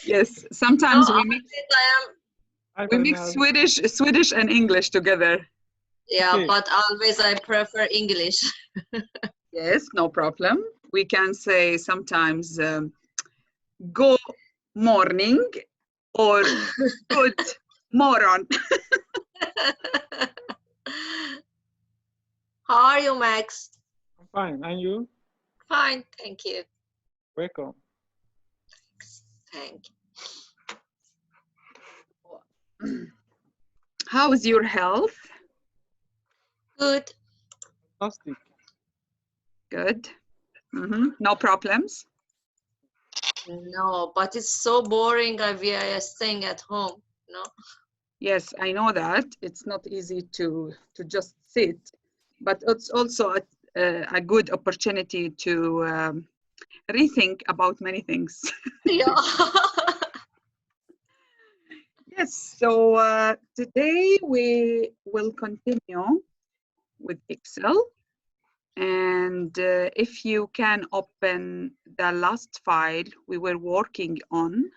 Yes, No, sometimes we mix Swedish and English together. Yeah, Okay. but always I prefer English. Yes, no problem. We can say sometimes go morning or good moron. How are you, Max? I'm fine. And you? Fine, thank you. Welcome. Thank Mm. How is your health? Good. Fantastic. Good. No problems? No, but it's so boring. We are staying at home. No. Yes, I know that. It's not easy to just sit, but it's also a good opportunity to rethink about many things. Yeah. Yes, so today we will continue with Excel. And if you can open the last file we were working on,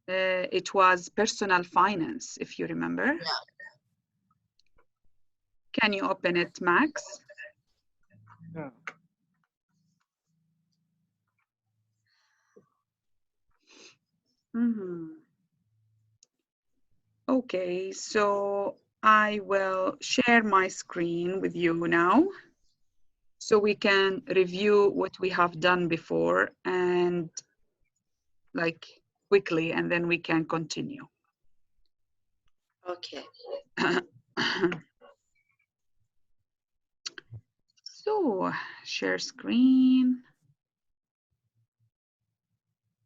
it was personal finance, if you remember. Yeah. Can you open it, Max? Yeah. Okay, so I will share my screen with you now so we can review what we have done before and like quickly, and then we can continue. Okay. So share screen,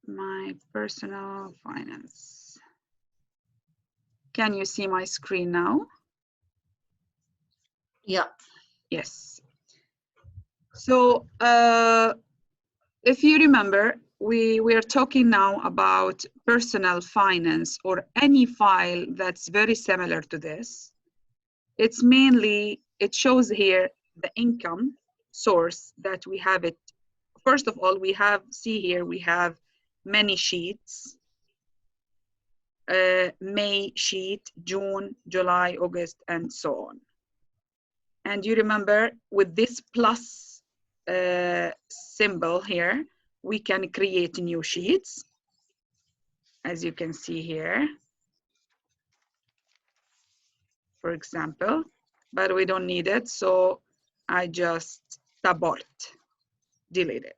my personal finance. Can you see my screen now? Yeah. Yes. So if you remember, we are talking now about personal finance or any file that's very similar to this. It's mainly, it shows here the income source that we have it. First of all, we have, see here, we have many sheets. May sheet, June, July, August, and so on. And you remember with this plus symbol here, we can create new sheets, as you can see here, for example, but we don't need it, so I just abort, delete it.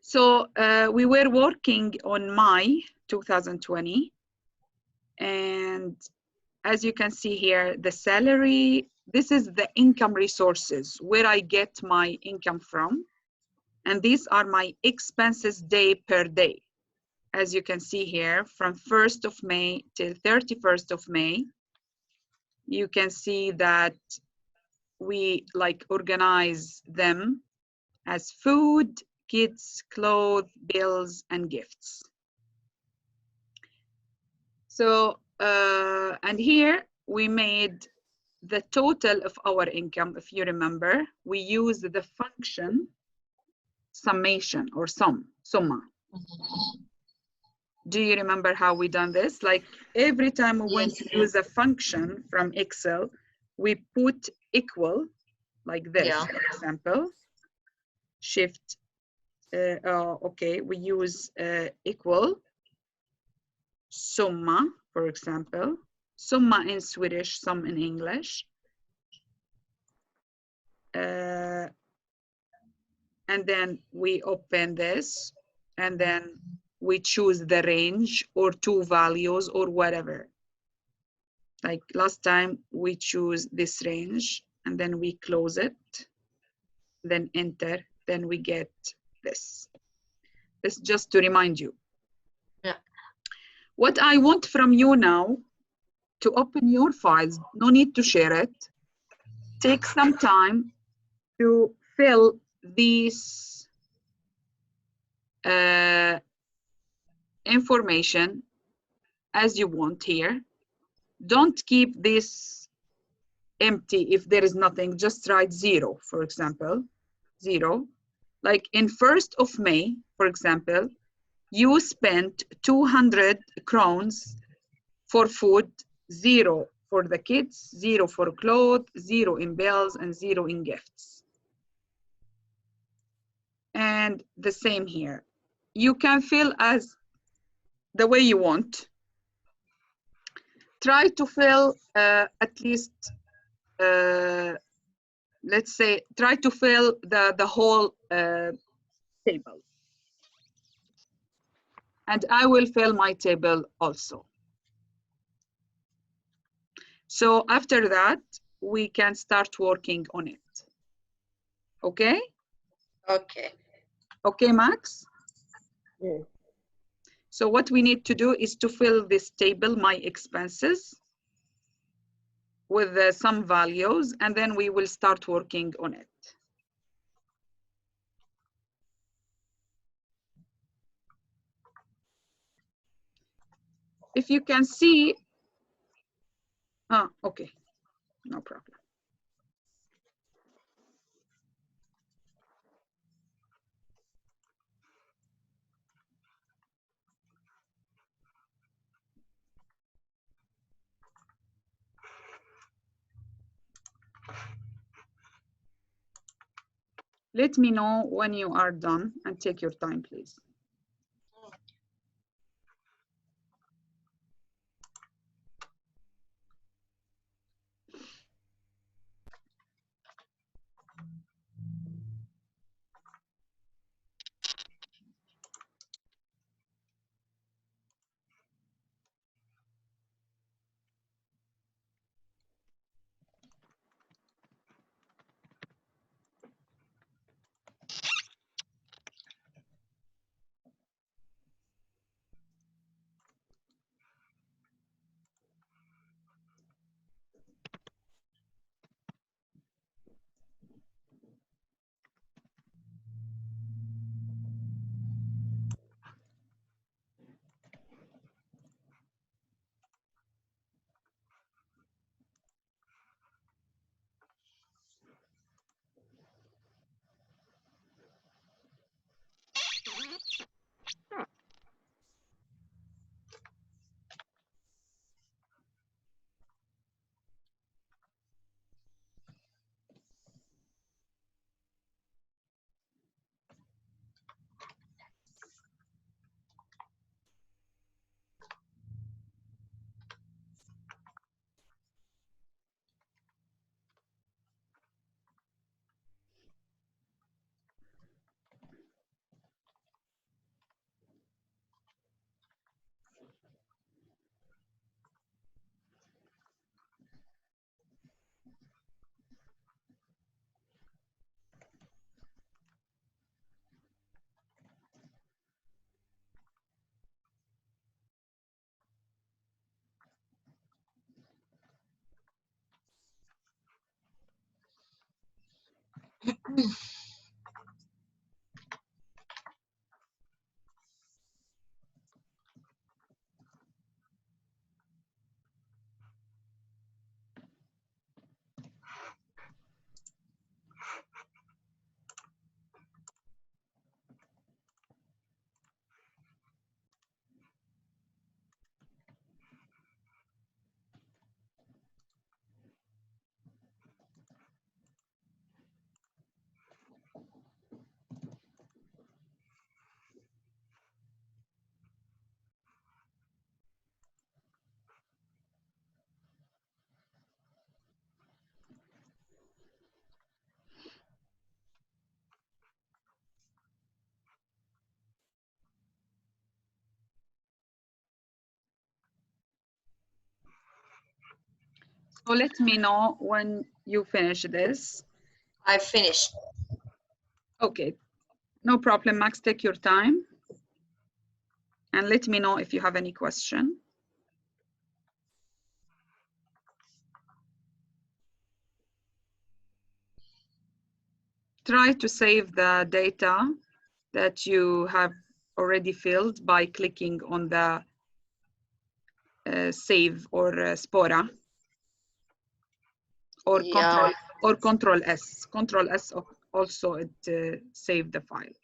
So we were working on May 2020, and as you can see here, the salary, this is the income resources, where I get my income from. And these are my expenses day per day. As you can see here, from 1st of May till 31st of May, you can see that we like organize them as food, kids, clothes, bills, and gifts. So, and here we made the total of our income. If you remember, we used the function summation or summa. Do you remember how we done this? Like every time we went to use a function from Excel, we put equal like this, for example, shift, okay, we use equal, summa, for example, summa in Swedish, sum in English. And then we open this, and then we choose the range or two values or whatever. Like last time we choose this range, and then we close it, then enter, then we get this. This just to remind you. Yeah. What I want from you now, to open your files, no need to share it. Take some time to fill these information as you want here. Don't keep this empty if there is nothing, just write 0, for example, 0. Like in 1st of May, for example, you spent 200 crowns for food, 0 for the kids, 0 for clothes, 0 in bills, and 0 in gifts. And the same here. You can fill as the way you want. Try to fill at least, let's say, try to fill the whole table. And I will fill my table also. So after that, we can start working on it. Okay? Okay. Okay, Max? Yes. So what we need to do is to fill this table, my expenses, with some values, and then we will start working on it. If you can see, okay, no problem. Let me know when you are done and take your time, please. So let me know when you finish this. I finished. Okay, no problem, Max, take your time. And let me know if you have any question. Try to save the data that you have already filled by clicking on the save or Spora or Yeah. Control S. Control S also it save the file.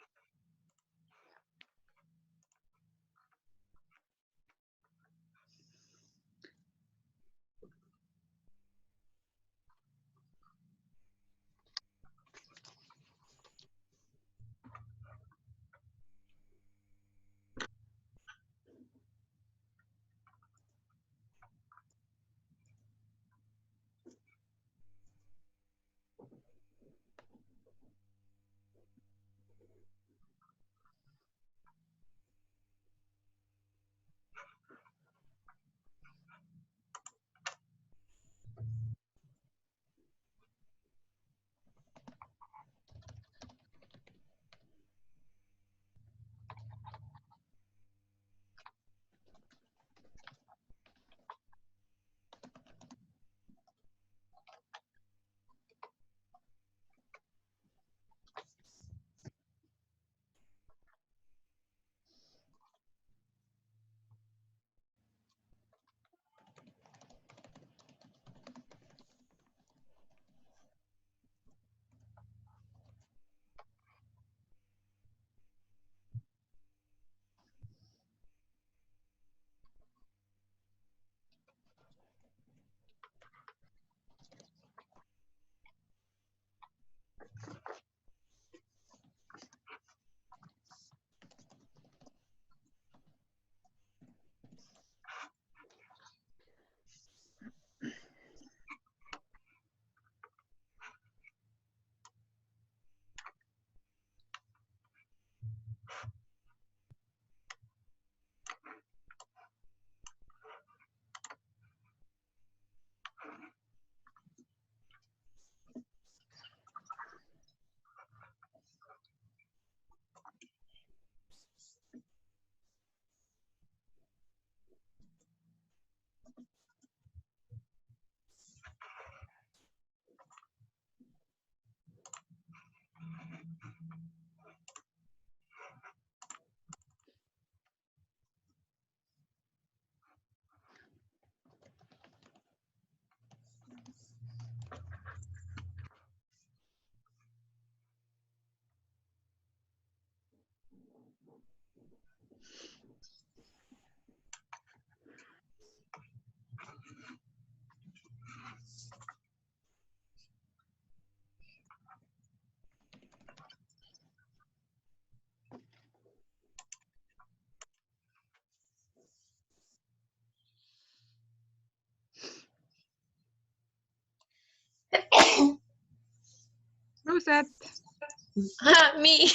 Who's that? Me.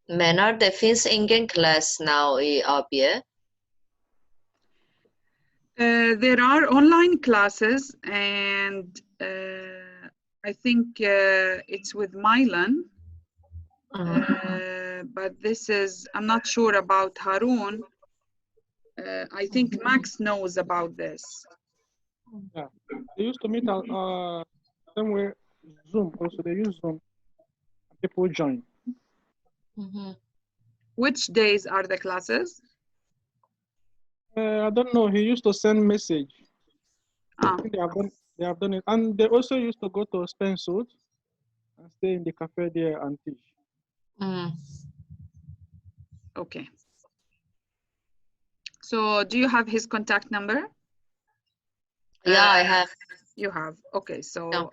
Manar, det finns ingen klass now i ABF. There are online classes, and I think it's with Milan. But this is, I'm not sure about Harun. I think Max knows about this. Yeah, they used to meet somewhere Zoom. Also, they use Zoom. People join. Which days are the classes? I don't know. He used to send message. Ah. I think they have done it, and they also used to go to Spencer and stay in the cafe there and teach. Okay. So, do you have his contact number? Yeah, I have. You have. Okay. So. No.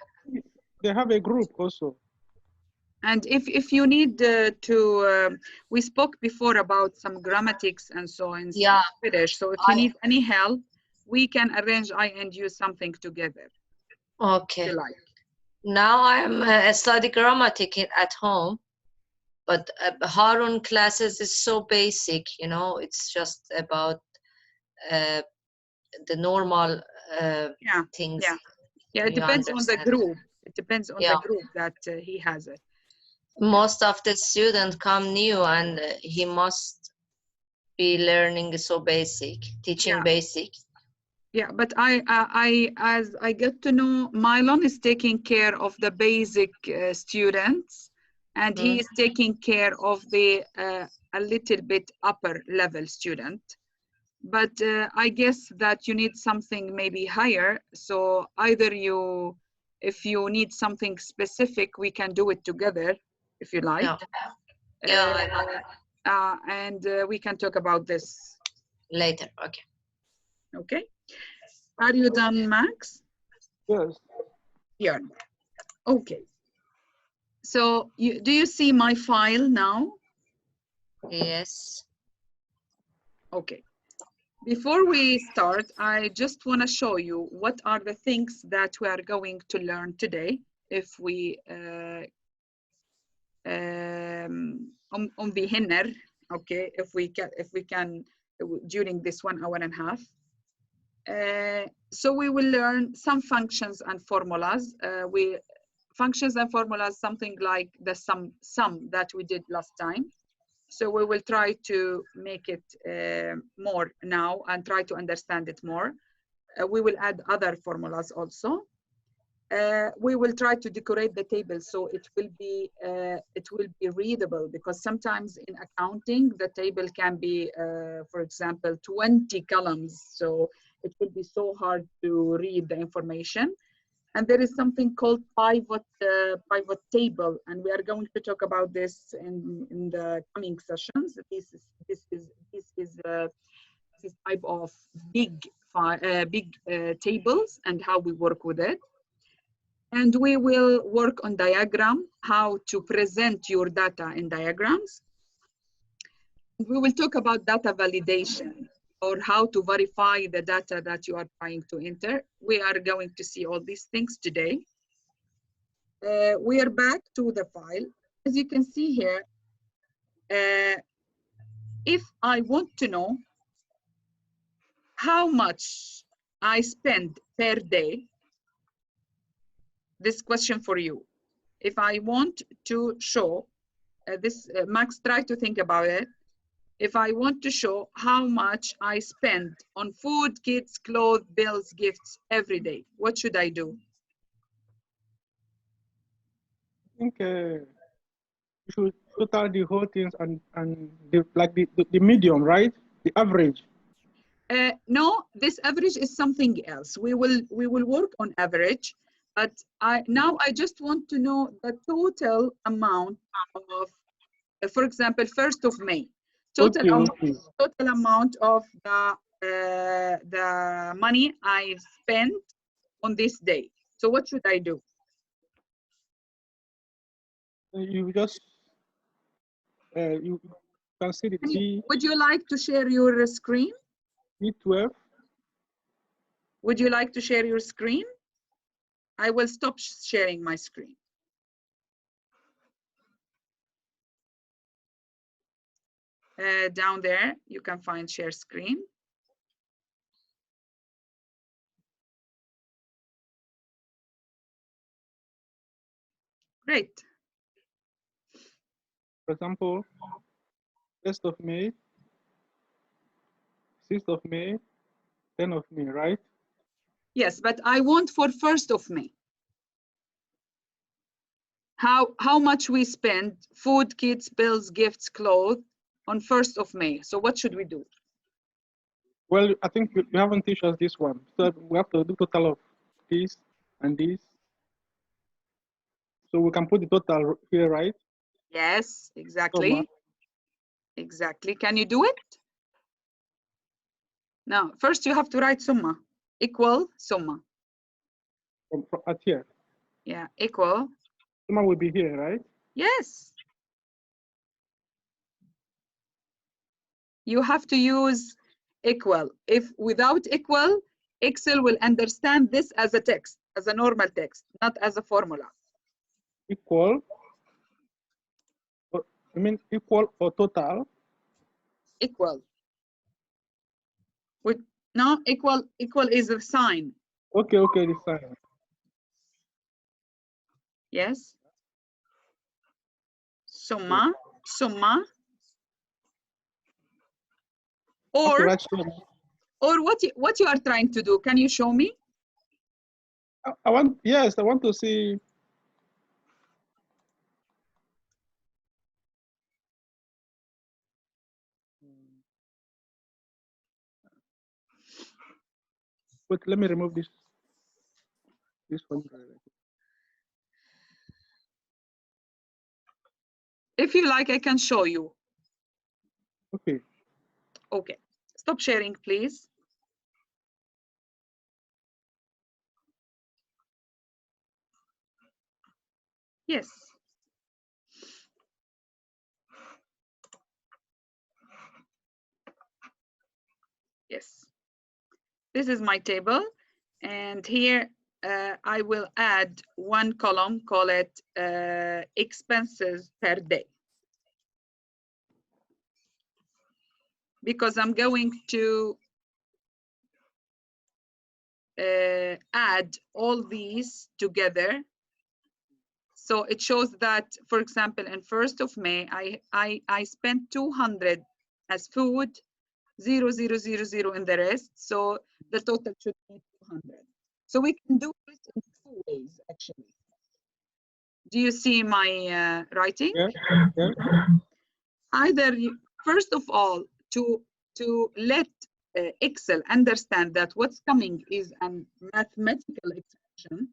They have a group also. And if you need we spoke before about some grammatics and so in Swedish. So if you need any help, we can arrange I and you something together. Okay. If you like. Now I'm study grammatic at home, but Harun classes is so basic, you know. It's just about the normal things. Yeah. It depends on the group. It depends on the group that he has it. Most of the students come new, and he must be learning so basic, teaching basic. Yeah, but as I get to know, Mylon is taking care of the basic students, and he is taking care of the a little bit upper level student. But I guess that you need something maybe higher. So either you, if you need something specific, we can do it together, if you like. And we can talk about this later. Okay. Okay. Are you done, Max? Yes. Yeah. Okay. So do you see my file now? Yes. Okay. Before we start, I just want to show you what are the things that we are going to learn today. if we om vi hinner, okay, if we can during this 1 hour and a half. So we will learn some functions and formulas. Functions and formulas, something like the sum that we did last time. So we will try to make it more now and try to understand it more. We will add other formulas also. We will try to decorate the table so it will be readable, because sometimes in accounting the table can be, for example, 20 columns. So it will be so hard to read the information. And there is something called pivot table, and we are going to talk about this in the coming sessions. This is type of big tables and how we work with it. And we will work on diagram, how to present your data in diagrams. We will talk about data validation, or how to verify the data that you are trying to enter. We are going to see all these things today. We are back to the file. As you can see here, if I want to know how much I spend per day, this question for you. If I want to show Max, try to think about it. If I want to show how much I spend on food, kids, clothes, bills, gifts every day, what should I do? I think you should total the whole things and the medium, right? The average. No, this average is something else. We will work on average, but now I just want to know the total amount of, for example, 1st of May. Total amount of the money I've spent on this day. So what should I do? You just you can see the D. Would you like to share your screen? D12. Would you like to share your screen? I will stop sharing my screen. Down there, you can find share screen. Great. For example, 1st of May, 6th of May, 10th of May, right? Yes, but I want for 1st of May. How much we spend, food, kids, bills, gifts, clothes on 1st of May. So what should we do? Well, I think you haven't teach us this one. So we have to do total of this and this. So we can put the total here, right? Yes, exactly. Exactly. Can you do it? Now, first you have to write summa, equal summa. From at here. Yeah, equal. Summa will be here, right? Yes. You have to use equal. If without equal, Excel will understand this as a text, as a normal text, not as a formula. Equal. I mean equal or total? Equal. No, equal is a sign. Okay, the sign. Yes. Summa. Or what you are trying to do? Can you show me? I want to see. But let me remove this one. If you like, I can show you. Okay. Okay. Stop sharing, please. Yes. Yes. This is my table. And here I will add one column, call it expenses per day. Because I'm going to add all these together. So it shows that, for example, in 1st of May, I spent 200 as food, 0, 0, 0, 0 in the rest. So the total should be 200. So we can do it in 2 ways, actually. Do you see my writing? Yeah. Yeah. Either, first of all, to let Excel understand that what's coming is a mathematical expression,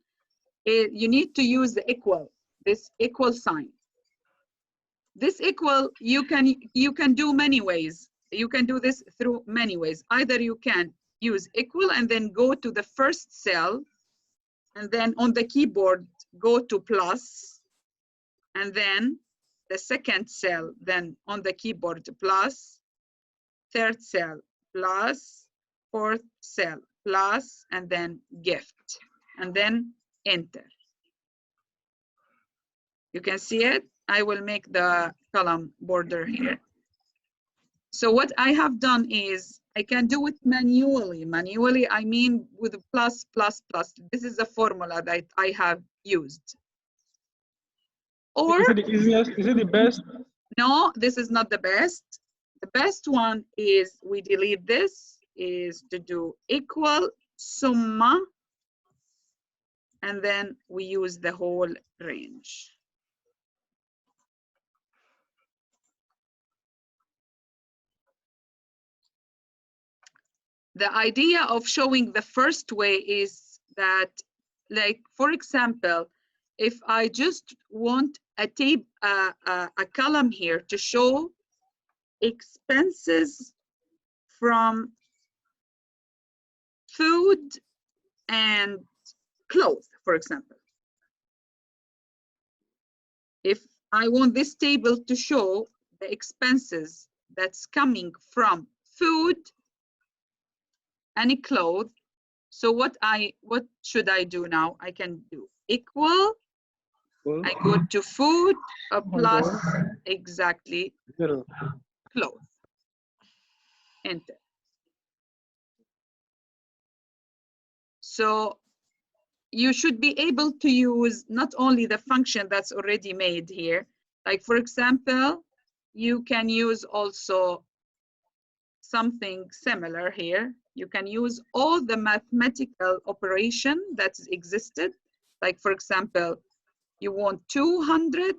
you need to use the equal, this equal sign. This equal, you can do many ways. You can do this through many ways. Either you can use equal and then go to the first cell, and then on the keyboard, go to plus, and then the second cell, then on the keyboard plus, third cell plus, fourth cell plus, and then gift, and then enter. You can see it. I will make the column border here. So what I have done is I can do it manually. Manually, I mean with plus, plus, plus. This is the formula that I have used. Or is it the easiest? Is it the best? No, this is not the best. The best one is we delete this, is to do equal summa, and then we use the whole range. The idea of showing the first way is that, like, for example, if I just want a column here to show expenses from food and clothes, for example. If I want this table to show the expenses that's coming from food and clothes, so what should I do now? I can do equal. Well, I go to food plus exactly 0. clothes. Enter. So you should be able to use not only the function that's already made here, like for example, you can use also something similar here. You can use all the mathematical operation that's existed. Like for example, you want 200,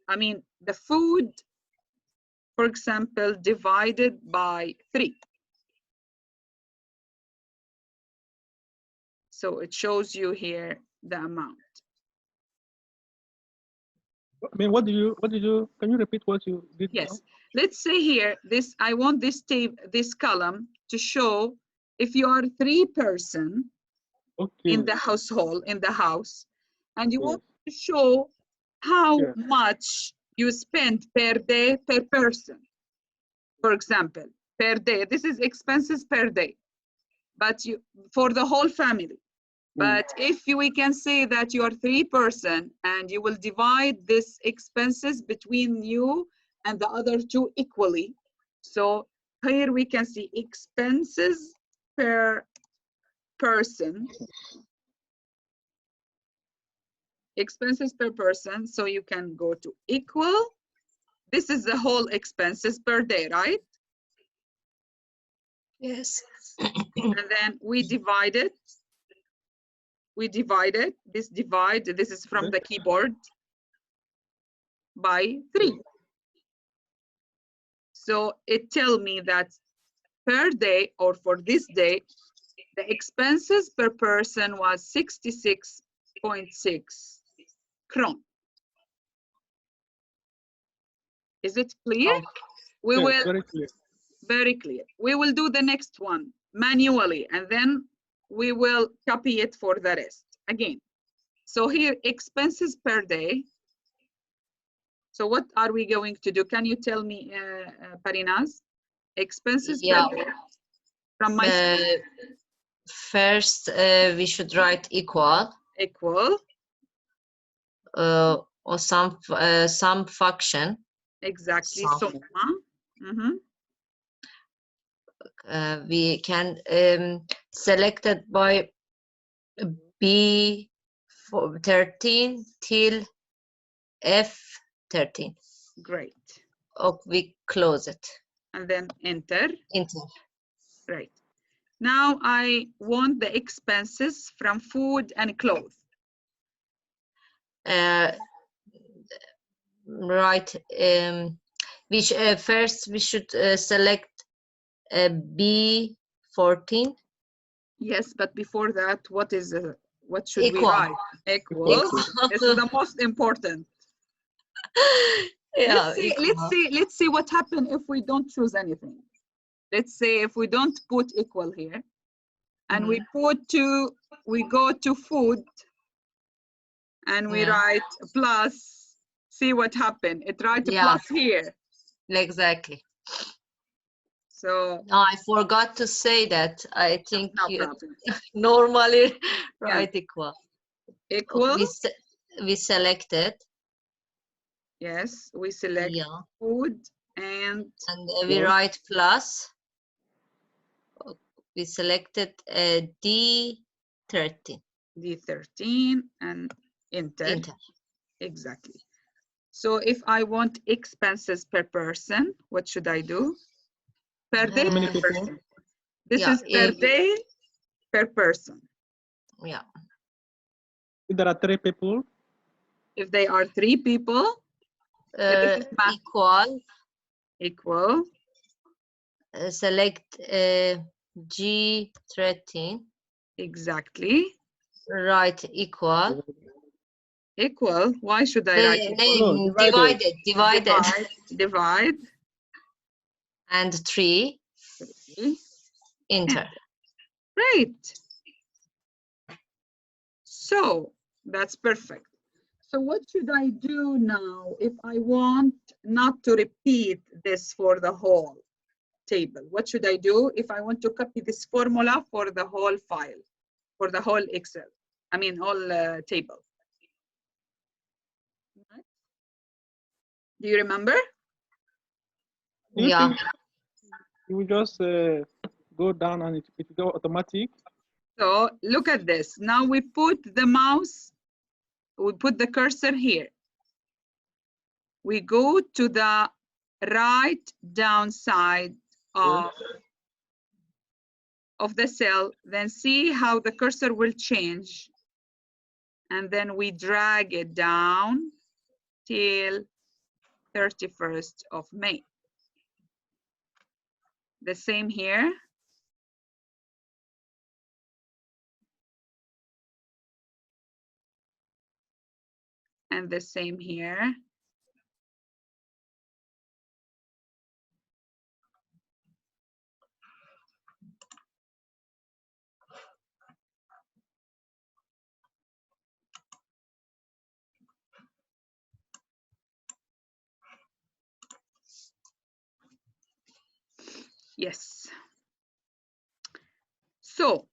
I mean the food, for example, divided by 3. So it shows you here the amount. I mean, what did you, can you repeat what you did? Yes, now? let's say here, I want this column to show if you are 3 person in the household, in the house, and you want to show how much you spend per day per person. For example, per day, this is expenses per day, but for the whole family. But if we can say that you are 3 person and you will divide this expenses between you and the other 2 equally. So here we can see expenses per person. Expenses per person. So you can go to equal. This is the whole expenses per day, right? Yes. And then we divide it. We divide it. This is from the keyboard, by 3. So it tells me that per day, or for this day, the expenses per person was 66.6 kron. Is it clear? Okay. We will, very clear. Very clear. We will do the next one manually, and then we will copy it for the rest again. So here, expenses per day. So what are we going to do? Can you tell me, Parinaz? Expenses per day from my First, we should write equal. Equal. Or some function. Exactly. Some. Summa. We can select it by B13 till F13. Great. Oh, we close it. And then enter. Enter. Right. Now I want the expenses from food and clothes. Right. First we should select B14. Yes, but before that, what should Equal. we write? Equal. This is the most important. Yeah, let's see what happens if we don't choose anything. Let's say if we don't put equal here, and we go to food, and we write plus. See what happened. It writes plus here. Exactly. So no, I forgot to say that. I think no you problem. normally write equal. Equal. We selected. Yes, we select food and we write plus. We selected D13. D13 and enter. Exactly. So if I want expenses per person, what should I do? Per day per person. This is per day per person. Yeah. If there are 3 people. If they are 3 people, equal. Select G13. Exactly. Write equal. Equal. Why should I write equal? No, divide. And 3. Enter. Great. So that's perfect. So what should I do now if I want not to repeat this for the whole table? What should I do if I want to copy this formula for the whole file, for the whole Excel? I mean, whole table. Do you remember? You just go down and it go automatic. So look at this. Now we put the mouse, we put the cursor here. We go to the right down side of the cell, then see how the cursor will change. And then we drag it down till 31st of May. The same here. And the same here. Yes. So,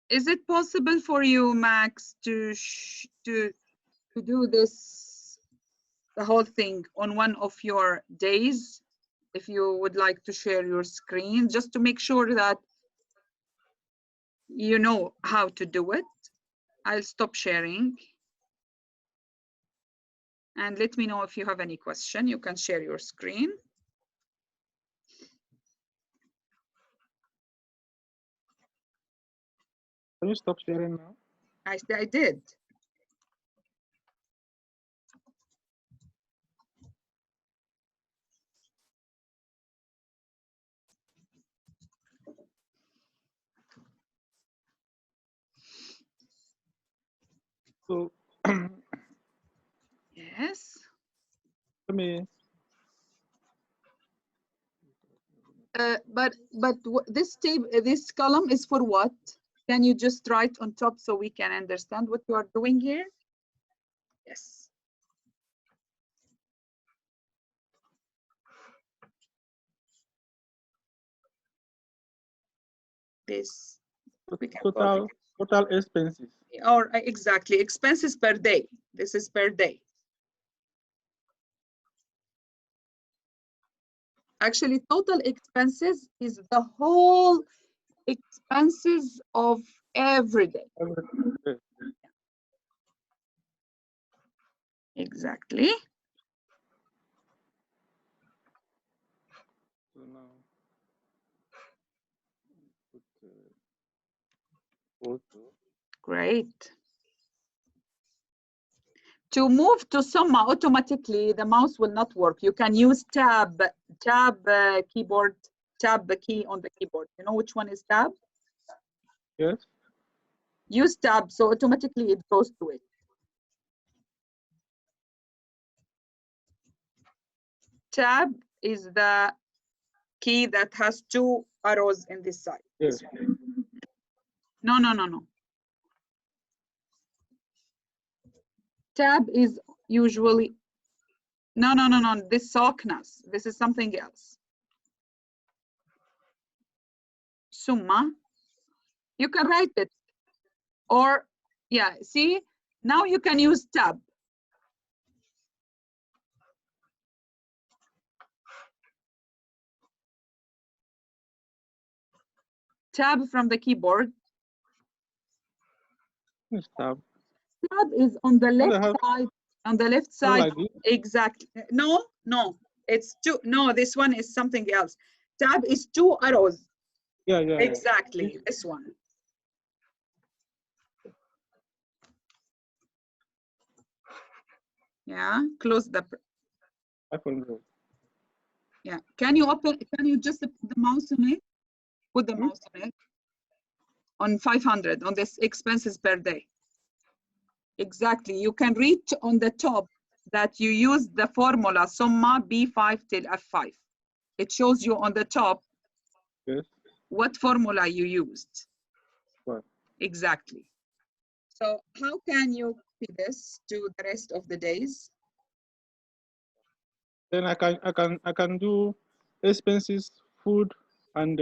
is it possible for you, Max, to do this, the whole thing on one of your days? If you would like to share your screen, just to make sure that you know how to do it. I'll stop sharing. And let me know if you have any question. You can share your screen. Can you stop sharing now? I did. So yes. Let me. But this table, this column is for what? Can you just write on top so we can understand what you are doing here? Yes. this. We can call it. Total expenses. Or exactly, expenses per day. This is per day. Actually, total expenses is the whole expenses of every day. Exactly. So now, Great. To move to summa automatically, the mouse will not work. You can use tab keyboard, tab key on the keyboard. You know which one is tab? yes. Use tab, so automatically it goes to it. Tab is the key that has two arrows in this side. Yes. No. Tab is usually, no. This saknas. This is something else. Summa. You can write it. Or, yeah, see, now you can use tab. Tab from the keyboard. Yes, tab. Tab is on the left side. On the left side, like exactly. No, it's two. No, this one is something else. Tab is two arrows. Yeah. Exactly, this one. Yeah, close the. 500. Yeah, can you just put the mouse on it? Put the mouse on it. On 500, on this expenses per day. Exactly, you can read on the top that you use the formula summa B5 till F5. It shows you on the top what formula you used. Right. Exactly. So how can you copy this to the rest of the days? Then I can do expenses, food, and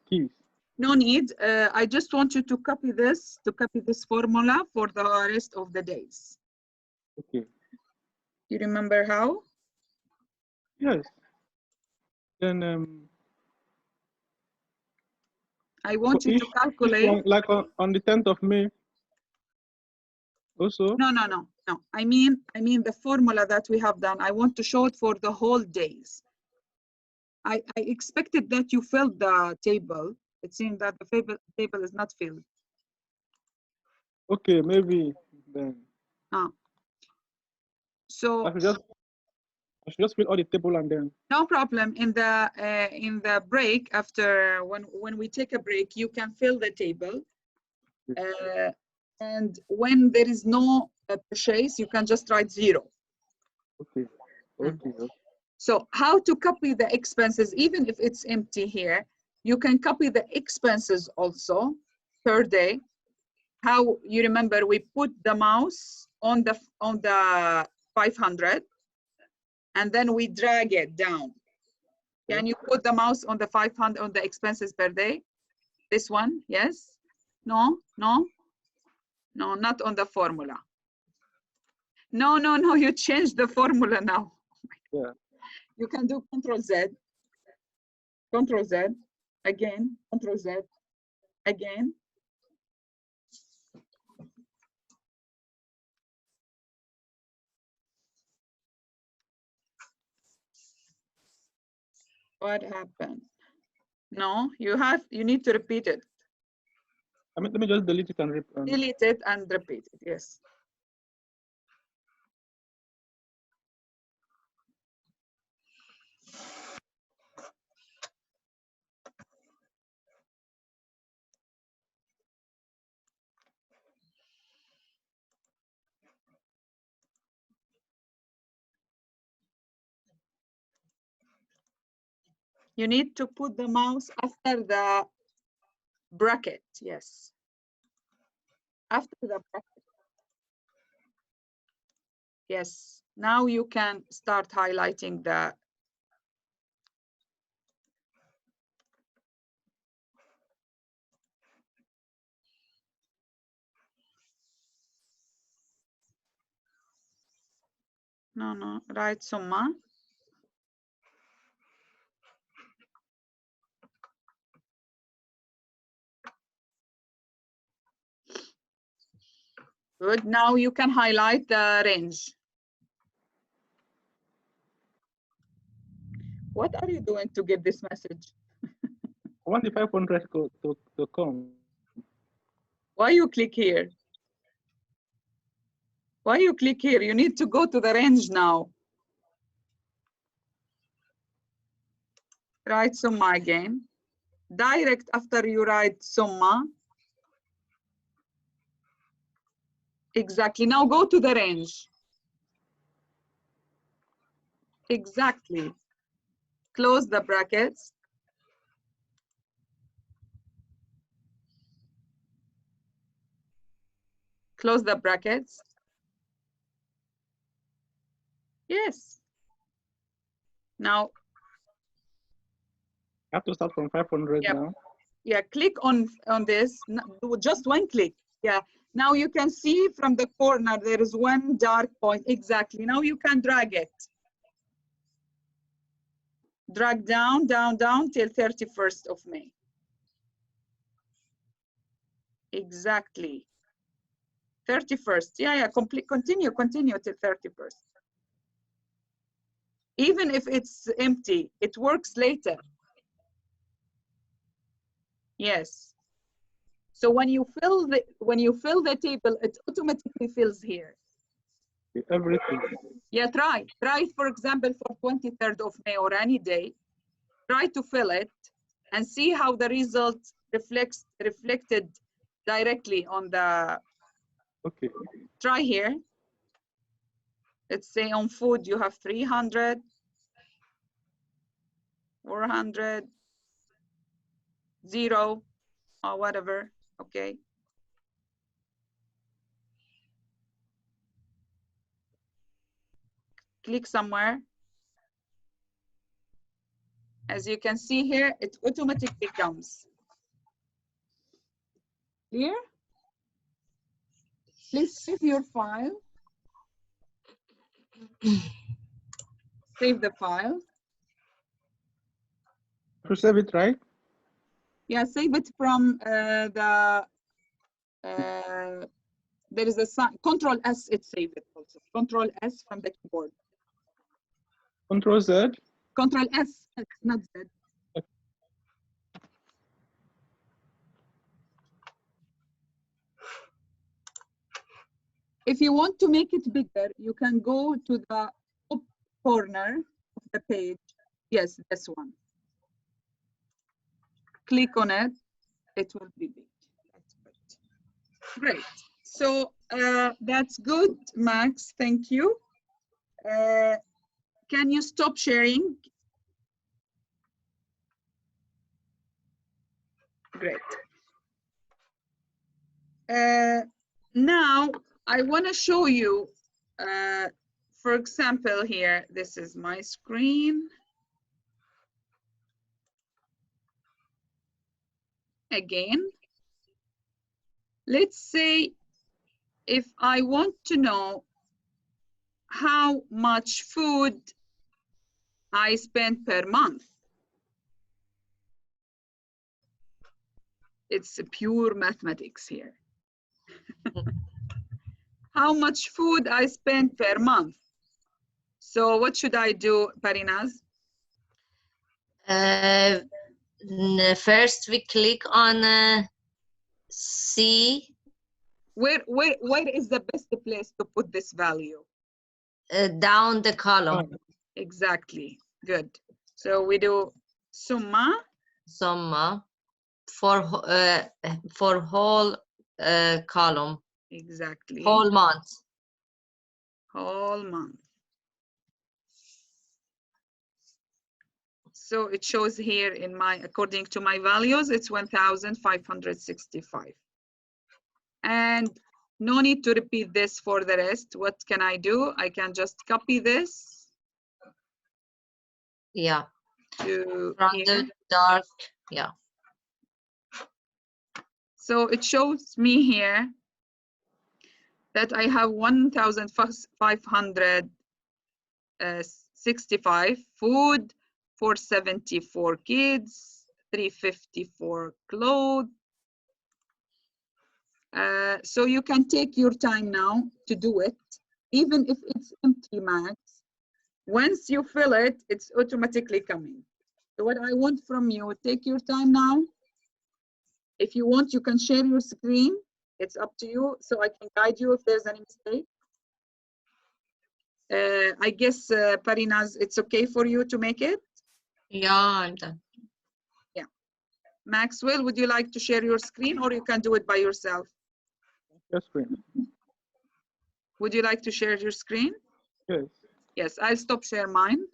keys. No need. I just want you to copy this formula for the rest of the days. Okay. You remember how? Yes. Then I want you to calculate. Like on the 10th of May. Also. No. I mean the formula that we have done. I want to show it for the whole days. I expected that you filled the table. It seems that the table is not filled. Okay, maybe then. So I should just fill all the table and then. No problem. In the break, after when we take a break, you can fill the table. And when there is no purchase, you can just write 0. Okay. So how to copy the expenses, even if it's empty here, you can copy the expenses also per day. How you remember we put the mouse on the 500 and then we drag it down. Can you put the mouse on the 500 on the expenses per day? This one, yes? No, not on the formula. No, you changed the formula now. Yeah. You can do Control Z, again, Control Z, again. What happened? No, you need to repeat it. Let me just delete it and repeat. Delete it and repeat it, yes. You need to put the mouse after the bracket, yes. After the bracket. Yes, now you can start highlighting the No, write summa. Good, now you can highlight the range. What are you doing to get this message? I want the 500 to come. Why you click here? Why you click here? You need to go to the range now. Write summa again. Direct after you write summa. Exactly. Now go to the range. Exactly. Close the brackets. Close the brackets. Yes. Now. I have to start from 500 Yep. now. Yeah, click on this. Just one click. Yeah. Now you can see from the corner there is one dark point. Exactly. Now you can drag it. Drag down, down, down till 31st of May. Exactly. 31st. Yeah, continue till 31st. Even if it's empty, it works later. Yes. So when you fill the table, it automatically fills here. Everything. Yeah, try it, for example, for 23rd of May or any day. Try to fill it and see how the result reflected directly on the. Okay. Try here. Let's say on food you have 300, 400, 0, or whatever. Okay. Click somewhere. As you can see here, it automatically comes. Clear? Please save your file. Save the file. To save it, right? Yeah, save it from there is a sign, Control S, it saved it also. Control S from the keyboard. Control Z. Control S, not Z. If you want to make it bigger, you can go to the top corner of the page. Yes, this one. Click on it. It will be big. That's great. Great. So that's good, Max. Thank you. Can you stop sharing? Great. Now I want to show you, for example, here, this is my screen. Again, let's say if I want to know how much food I spend per month. It's pure mathematics here. How much food I spend per month. So what should I do, Parinaz? First we click on C. Where is the best place to put this value? Down the column. Exactly. Good. So we do summa. Summa for whole column. Exactly. Whole month. Whole month. So it shows here in my, according to my values, it's 1,565. And no need to repeat this for the rest. What can I do? I can just copy this. Yeah. To from here. the dark, yeah. So it shows me here that I have 1,500 65 food, 474 kids, 354 clothes. So you can take your time now to do it, even if it's empty, Max. Once you fill it, it's automatically coming. So what I want from you, take your time now. If you want, you can share your screen. It's up to you, so I can guide you if there's any mistake. I guess, Parinaz, it's okay for you to make it? Yeah, I'm done. Yeah. Maxwell, would you like to share your screen, or you can do it by yourself? Yes, screen. Would you like to share your screen? Yes. Yes, I'll stop share mine.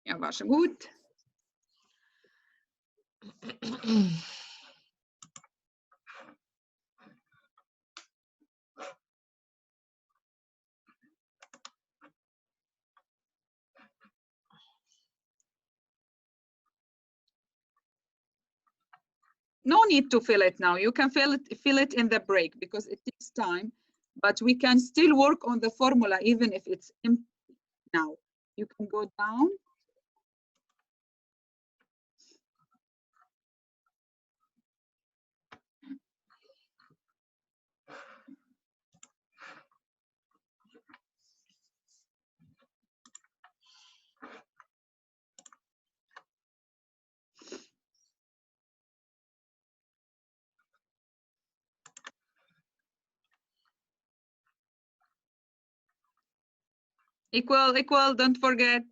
Ja, varsågod. No need to fill it now. You can fill it in the break because it takes time, but we can still work on the formula even if it's empty now. You can go down. Equal, don't forget.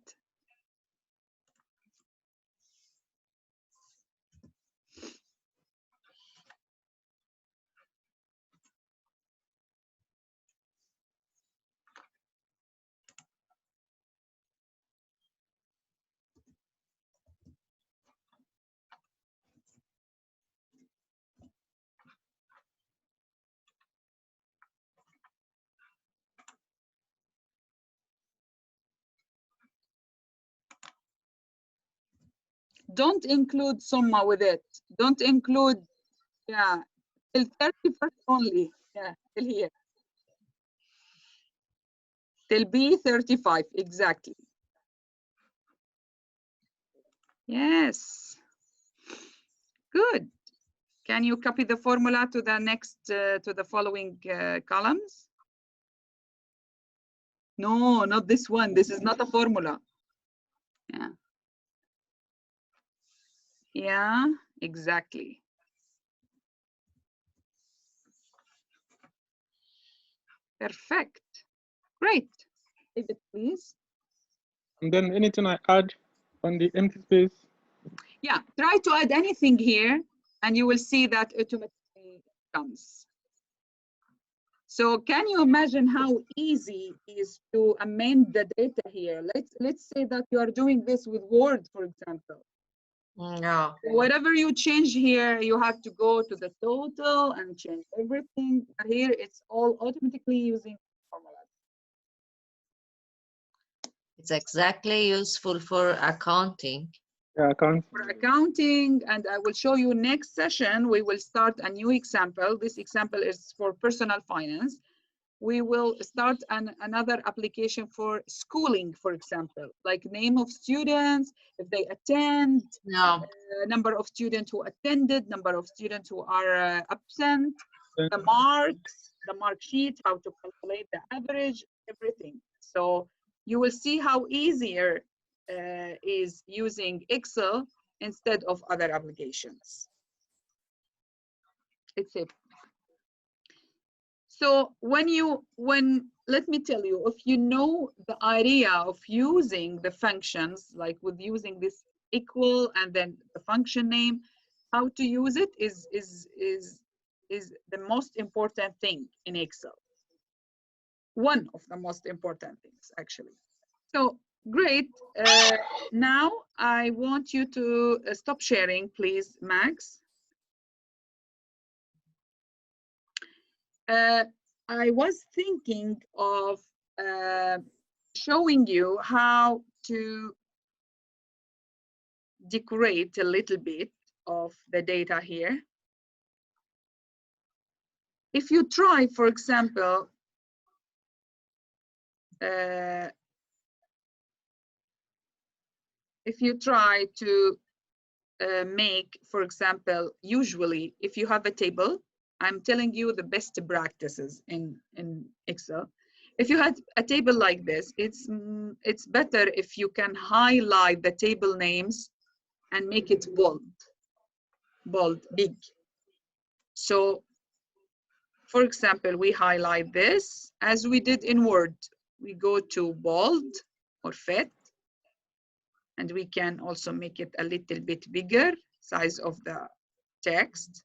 Don't include summa with it. Don't include, yeah, till 31st only. Yeah, till here. Till B35, exactly. Yes. Good. Can you copy the formula to the next, to the following columns? No, not this one. This is not a formula. Yeah. Yeah, exactly. Perfect. Great. Leave it, please. And then anything I add on the empty space. Yeah, try to add anything here and you will see that automatically comes. So can you imagine how easy it is to amend the data here? Let's say that you are doing this with Word, for example. Yeah. Whatever you change here, you have to go to the total and change everything. But here, it's all automatically using formulas. It's exactly useful for accounting. Yeah, account. For accounting, and I will show you next session, we will start a new example. This example is for personal finance. We will start another application for schooling, for example, like name of students, if they attend, Yeah. number of students who attended, number of students who are absent, the marks, the mark sheet, how to calculate the average, everything. So you will see how easier is using Excel instead of other applications. It's it. So let me tell you, if you know the idea of using the functions, like with using this equal and then the function name, how to use it is the most important thing in Excel. One of the most important things, actually. So great. Now I want you to stop sharing, please, Max. I was thinking of showing you how to decorate a little bit of the data here. if you try, for example, if you try to make, for example, usually if you have a table, I'm telling you the best practices in Excel. If you had a table like this, it's better if you can highlight the table names and make it bold, big. So, for example, we highlight this as we did in Word. We go to bold or fit, and we can also make it a little bit bigger, size of the text.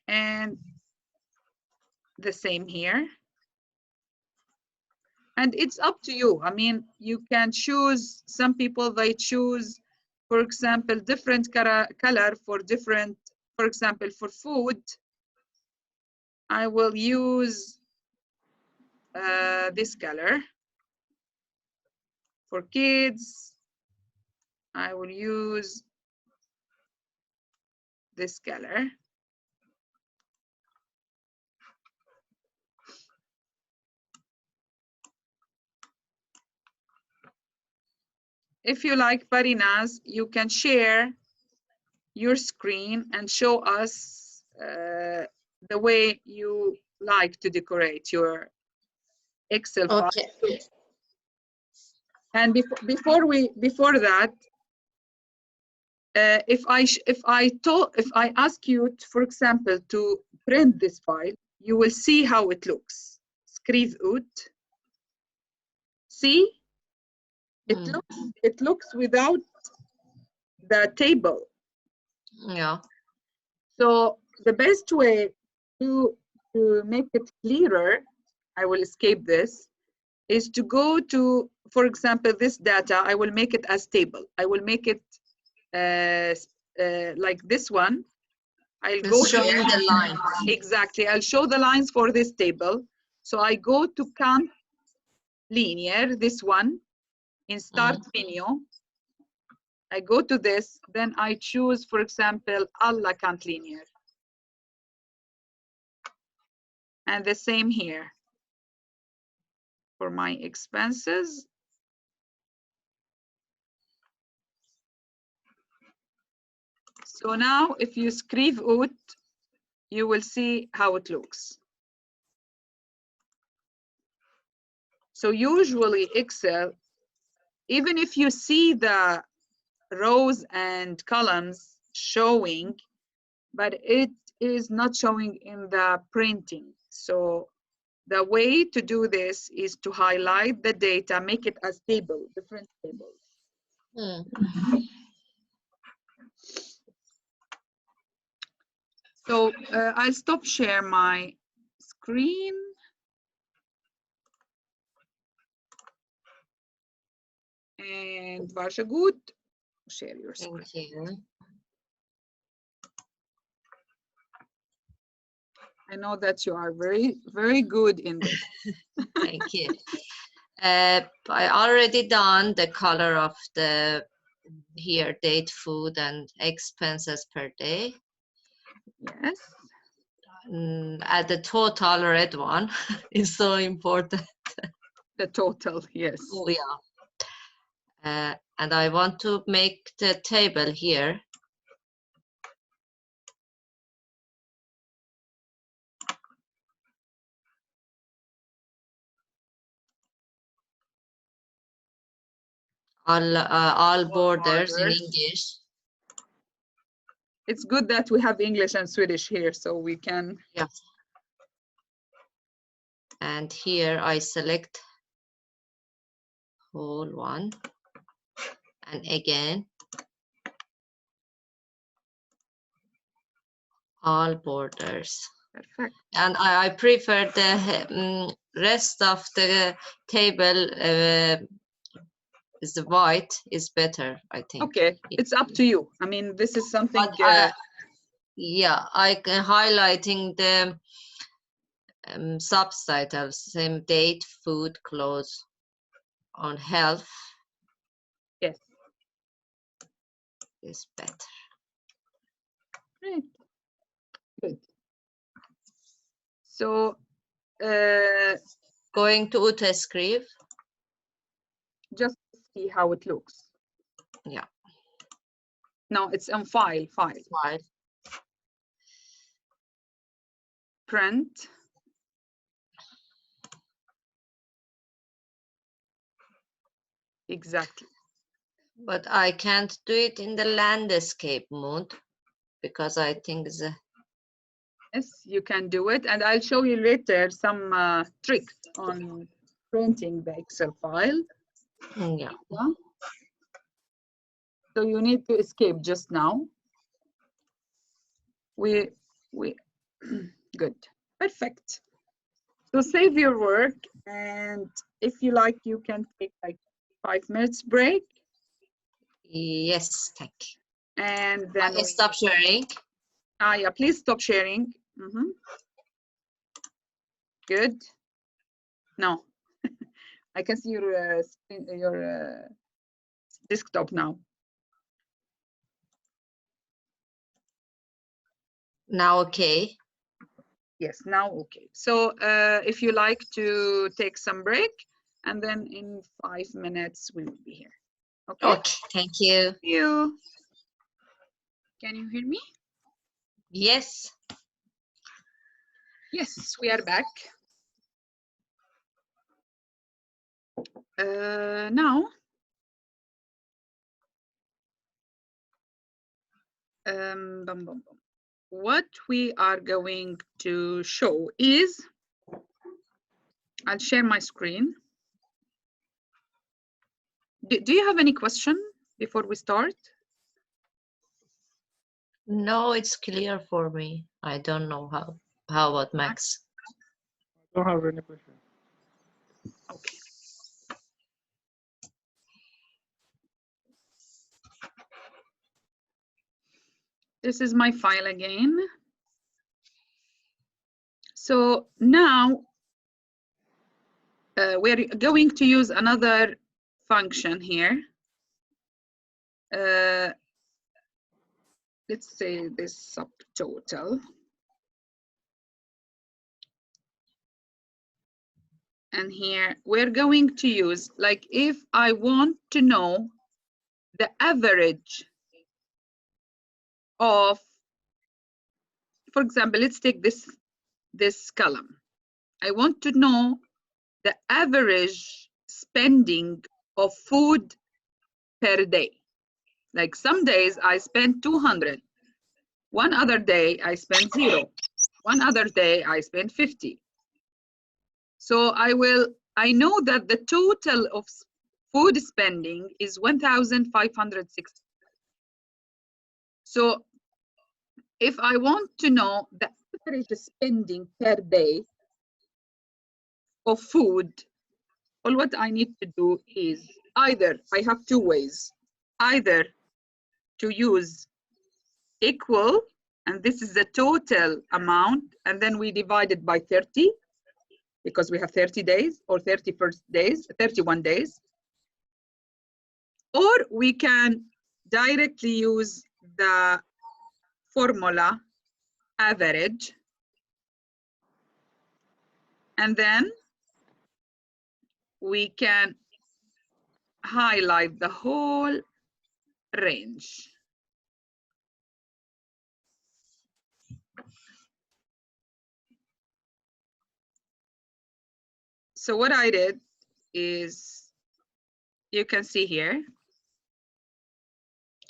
And the same here. And it's up to you. I mean, you can choose, some people, they choose, for example, different color for different, for example, for food, I will use this color. For kids, I will use this color. If you like, Parinaz, you can share your screen and show us the way you like to decorate your Excel file. Okay. And before that, if I ask you, for example, to print this file, you will see how it looks. Skriv ut. See, it looks without the table. Yeah. So the best way to make it clearer, I will escape this, is to go to, for example, this data. I will make it as table. I will make it like this one. I'll go showing the lines. Exactly. I'll show the lines for this table. So I go to count linear, this one, in start menu. I go to this, then I choose, for example, alla count linear. And the same here for my expenses. So now if you skriv ut, you will see how it looks. So usually Excel, even if you see the rows and columns showing, but it is not showing in the printing. So the way to do this is to highlight the data, make it as table, different tables. So I'll stop share my screen. And varsågod, share your screen. Thank you. I know that you are very, very good in this. Thank you. I already done the color of the here date, food, and expenses per day. Yes. At the total red one is so important. The total, yes. Oh, yeah. And I want to make the table here. All borders in English. It's good that we have English and Swedish here, so we can. Yeah. And here I select whole one, and again all borders. Perfect. And I prefer the rest of the table is the white is better, I think. Okay, it's up to you. I mean, this is something. Yeah, I can highlighting the subtitles, same date, food, clothes, on health. Yes. Is better. Great. Good. So Going to uteskriv. just see how it looks. Yeah. No, it's on file. File. Print. Exactly. But I can't do it in the landscape mode because I think the Yes, you can do it, and I'll show you later some tricks on printing the Excel file. yeah. So you need to escape just now. We good, perfect. So save your work, and if you like, you can take like 5 minutes break, Yes, thank you. and then I stop sharing. yeah, please stop sharing. Good. No, I can see your screen, your desktop now. Now, okay. Yes, now okay. So if you like to take some break, and then in 5 minutes we will be here. Okay. Okay, thank you. Thank you. Can you hear me? Yes. Yes, we are back. Now, what we are going to show is, I'll share my screen. Do you have any question before we start? No, it's clear for me. I don't know how. How about Max? I don't have any question. Okay. This is my file again. So now we're going to use another function here. Let's say this subtotal. And here we're going to use, like, if I want to know the average of, for example, let's take this column. I want to know the average spending of food per day. Like some days I spend 200. One other day I spend 0. One other day I spend 50. So I know that the total of food spending is 1,560. So if I want to know the average spending per day of food, all what I need to do is either, I have two ways, either to use equal, and this is the total amount, and then we divide it by 30, because we have 30 days or 31 days. Or we can directly use the formula average, and then we can highlight the whole range. So what I did is, you can see here,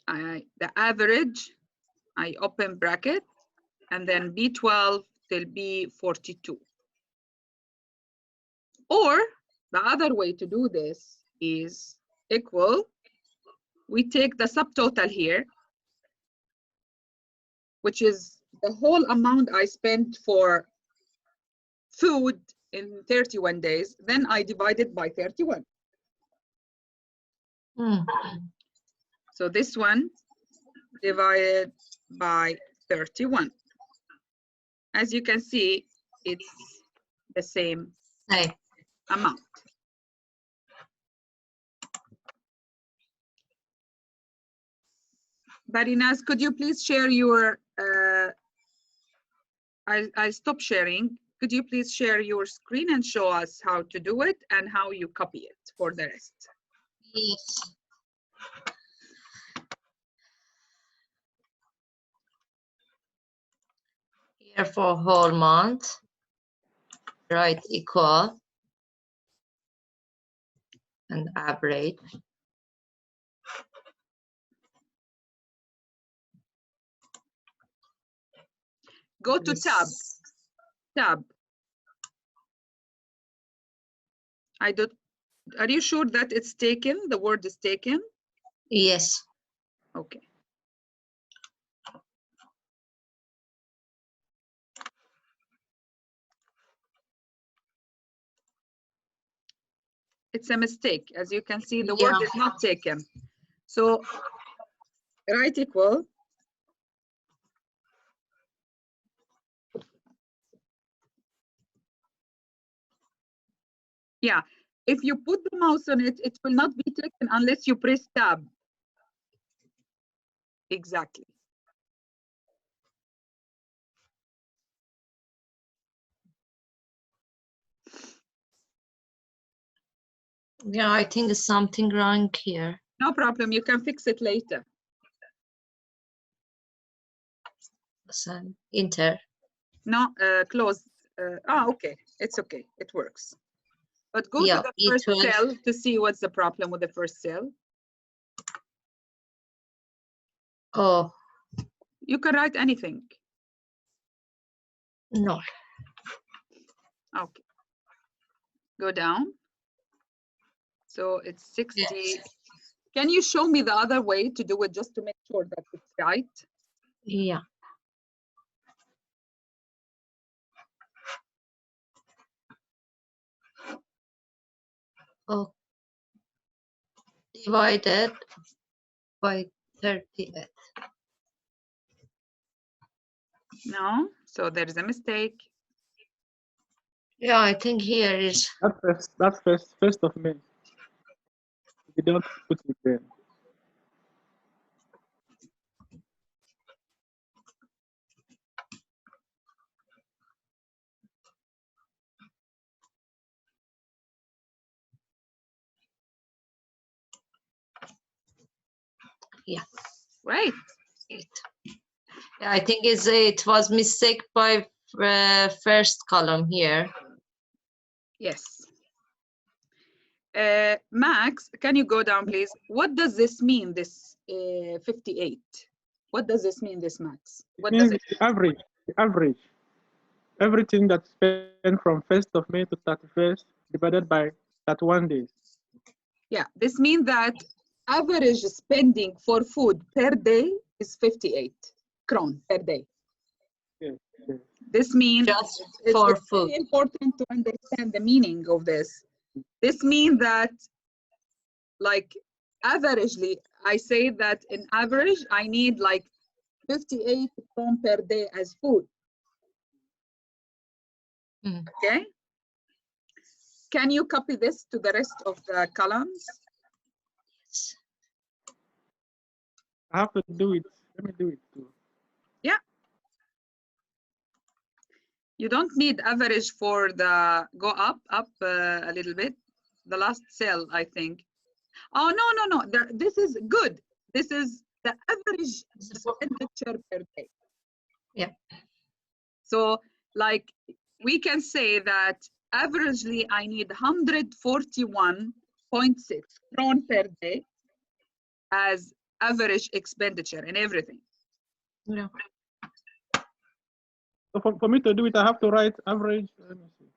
the average, I open bracket, and then B12 till B42. Or the other way to do this is equal, we take the subtotal here, which is the whole amount I spent for food in 31 days, then I divide it by 31. So this one divided by 31. As you can see, it's the same amount. Barinas, could you please share your I stop sharing. Could you please share your screen and show us how to do it and how you copy it for the rest? Yes. Here for whole month, write equal and average. Go to tab. Tab. Are you sure that it's taken? The word is taken? Yes. Okay. It's a mistake. As you can see, the word is not taken. So write equal. Yeah, if you put the mouse on it, it will not be taken unless you press tab. Exactly. Yeah, I think there's something wrong here. No problem, you can fix it later. So, enter. No, close. Okay, it's okay, it works. But go to the first cell to see what's the problem with the first cell. Oh. You can write anything. No. Okay. Go down. So it's 60. Yes. Can you show me the other way to do it just to make sure that it's right? Yeah. Oh. Divided by 38. No, so there is a mistake. Yeah, I think here is. That's first of May. You don't put it there. Yeah. Right. Yeah, I think it was mistake by first column here. Yes. Max, can you go down, please? What does this mean, this 58? What does this mean, this Max? What does it mean? Average. Everything that's spent from 1st of May to 31st divided by 31 days. Yeah, this means that average spending for food per day is 58 kron per day. Yes, yes. This means just for it's food. very important to understand the meaning of this. This means that, like, averagely, I say that in average, I need like 58 kron per day as food. Okay. Can you copy this to the rest of the columns? Yes. I have to do it. Let me do it too. Yeah. You don't need average for the go up a little bit. The last cell, I think. Oh, no. This is good. This is the average expenditure per day. Yeah. So, like, we can say that averagely I need 141.6 kron per day as average expenditure in everything. Yeah. So for me to do it, I have to write average. Let me see.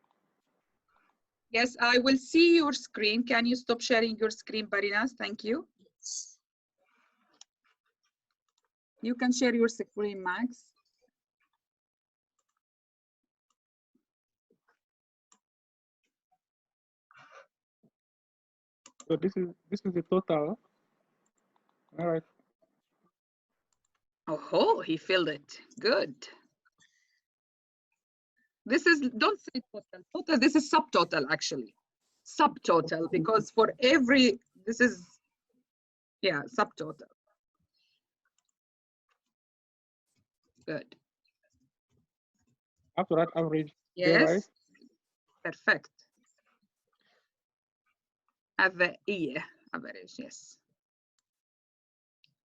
Yes, I will see your screen. Can you stop sharing your screen, Barinas? Thank you. Yes. You can share your screen, Max. So this is the total. All right. Oh, he filled it. Good. This is, don't say total. Total, this is subtotal actually. Subtotal, because for every, this is, yeah, subtotal. Good. After that, average. There, right? Yes. Perfect. Average, yes.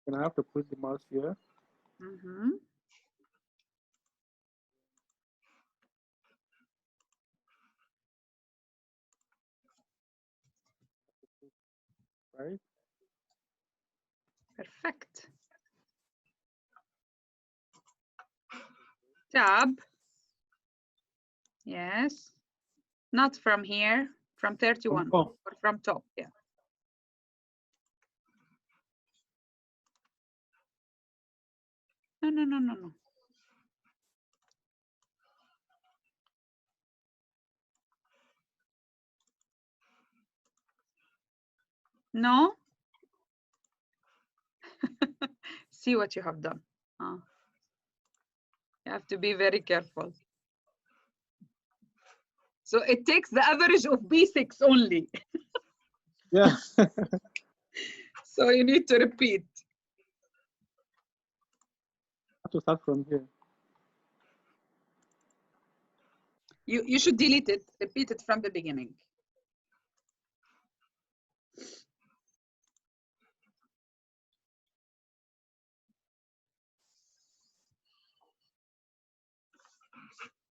And I have to put the mouse here. Mm-hmm. Right? Perfect. Tab. Yes. Not from here, from 31, Oh, or from top, yeah. No, no, no, no, no. No? See what you have done. You have to be very careful. So it takes the average of B6 only. yeah. So you need to repeat. I have to start from here. You should delete it, repeat it from the beginning.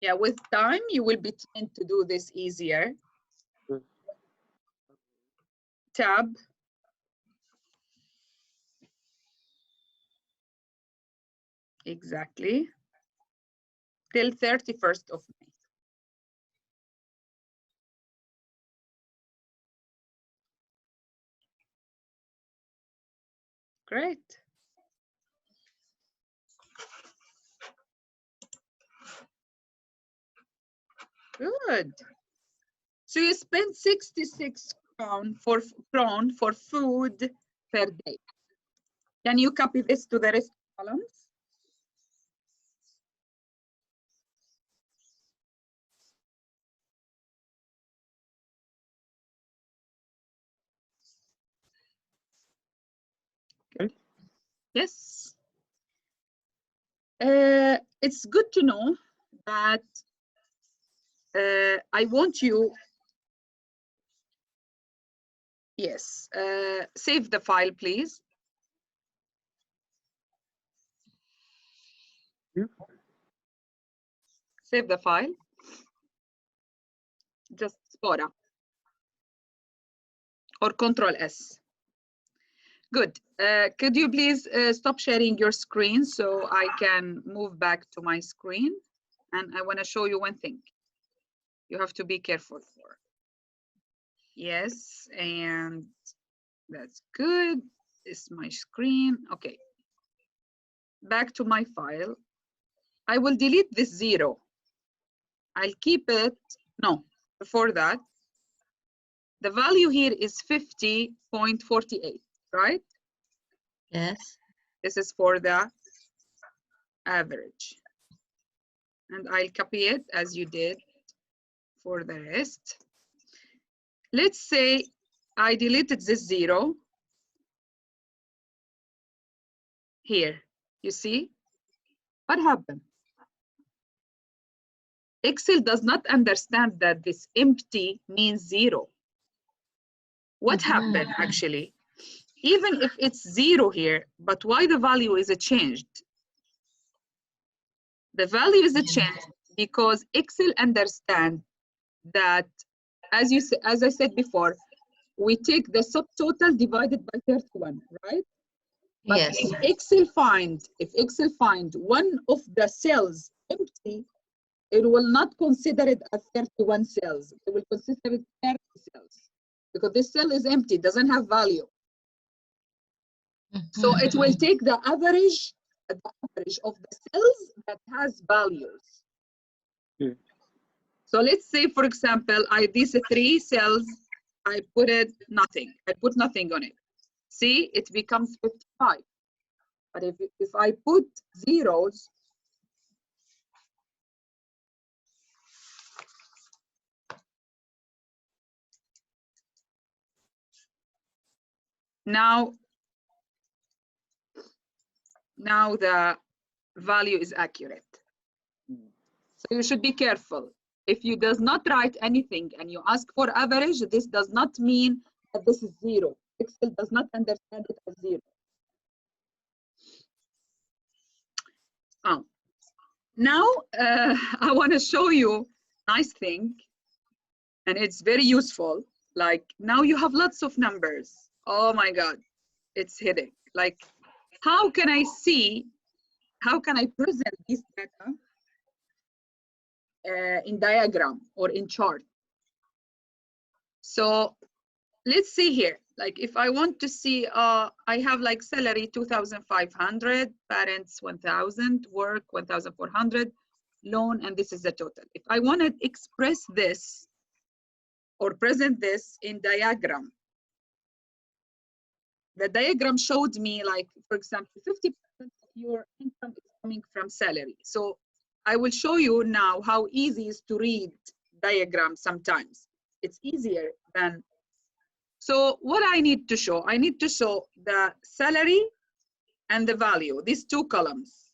Yeah, with time, you will be trained to do this easier. Good. Tab. Exactly. Till 31st of May. Great. Good. So you spend 66 crown for food per day. Can you copy this to the rest of columns? Okay. Yes. It's good to know that I want you, yes, save the file, please. Yeah. Save the file. Just Spora or Control S. Good. Could you please stop sharing your screen so I can move back to my screen? And I want to show you one thing. You have to be careful for. Yes, and that's good. This is my screen. Okay. Back to my file. I will delete this 0. I'll keep it. No, before that, the value here is 50.48, right? Yes. This is for the average. And I'll copy it as you did for the rest. Let's say I deleted this 0 here. You see what happened? Excel does not understand that this empty means 0. What happened actually? Even if it's 0 here, but why the value is changed? The value is changed because Excel understands that, as I said before, we take the subtotal divided by 31, right? But Yes. if Excel find one of the cells empty, it will not consider it as 31 cells. It will consider it 30 cells because this cell is empty, doesn't have value. So it will take the average of the cells that has values. Yeah. So let's say, for example, these 3 cells, I put nothing on it. See, it becomes 55. But if I put zeros, now the value is accurate. So you should be careful. If you does not write anything and you ask for average, this does not mean that this is zero. Excel does not understand it as zero. Oh. Now I want to show you a nice thing, and it's very useful. Like now you have lots of numbers. Oh my God, it's headache. Like how can I see, how can I present this data in diagram or in chart? So let's see here. Like if I want to see, I have like salary 2,500, parents 1,000, work 1,400, loan, and this is the total. If I want to express this or present this in diagram, the diagram showed me like, for example, 50% of your income is coming from salary. So I will show you now how easy it is to read diagrams sometimes. It's easier than. So what I need to show, I need to show the salary and the value, these two columns.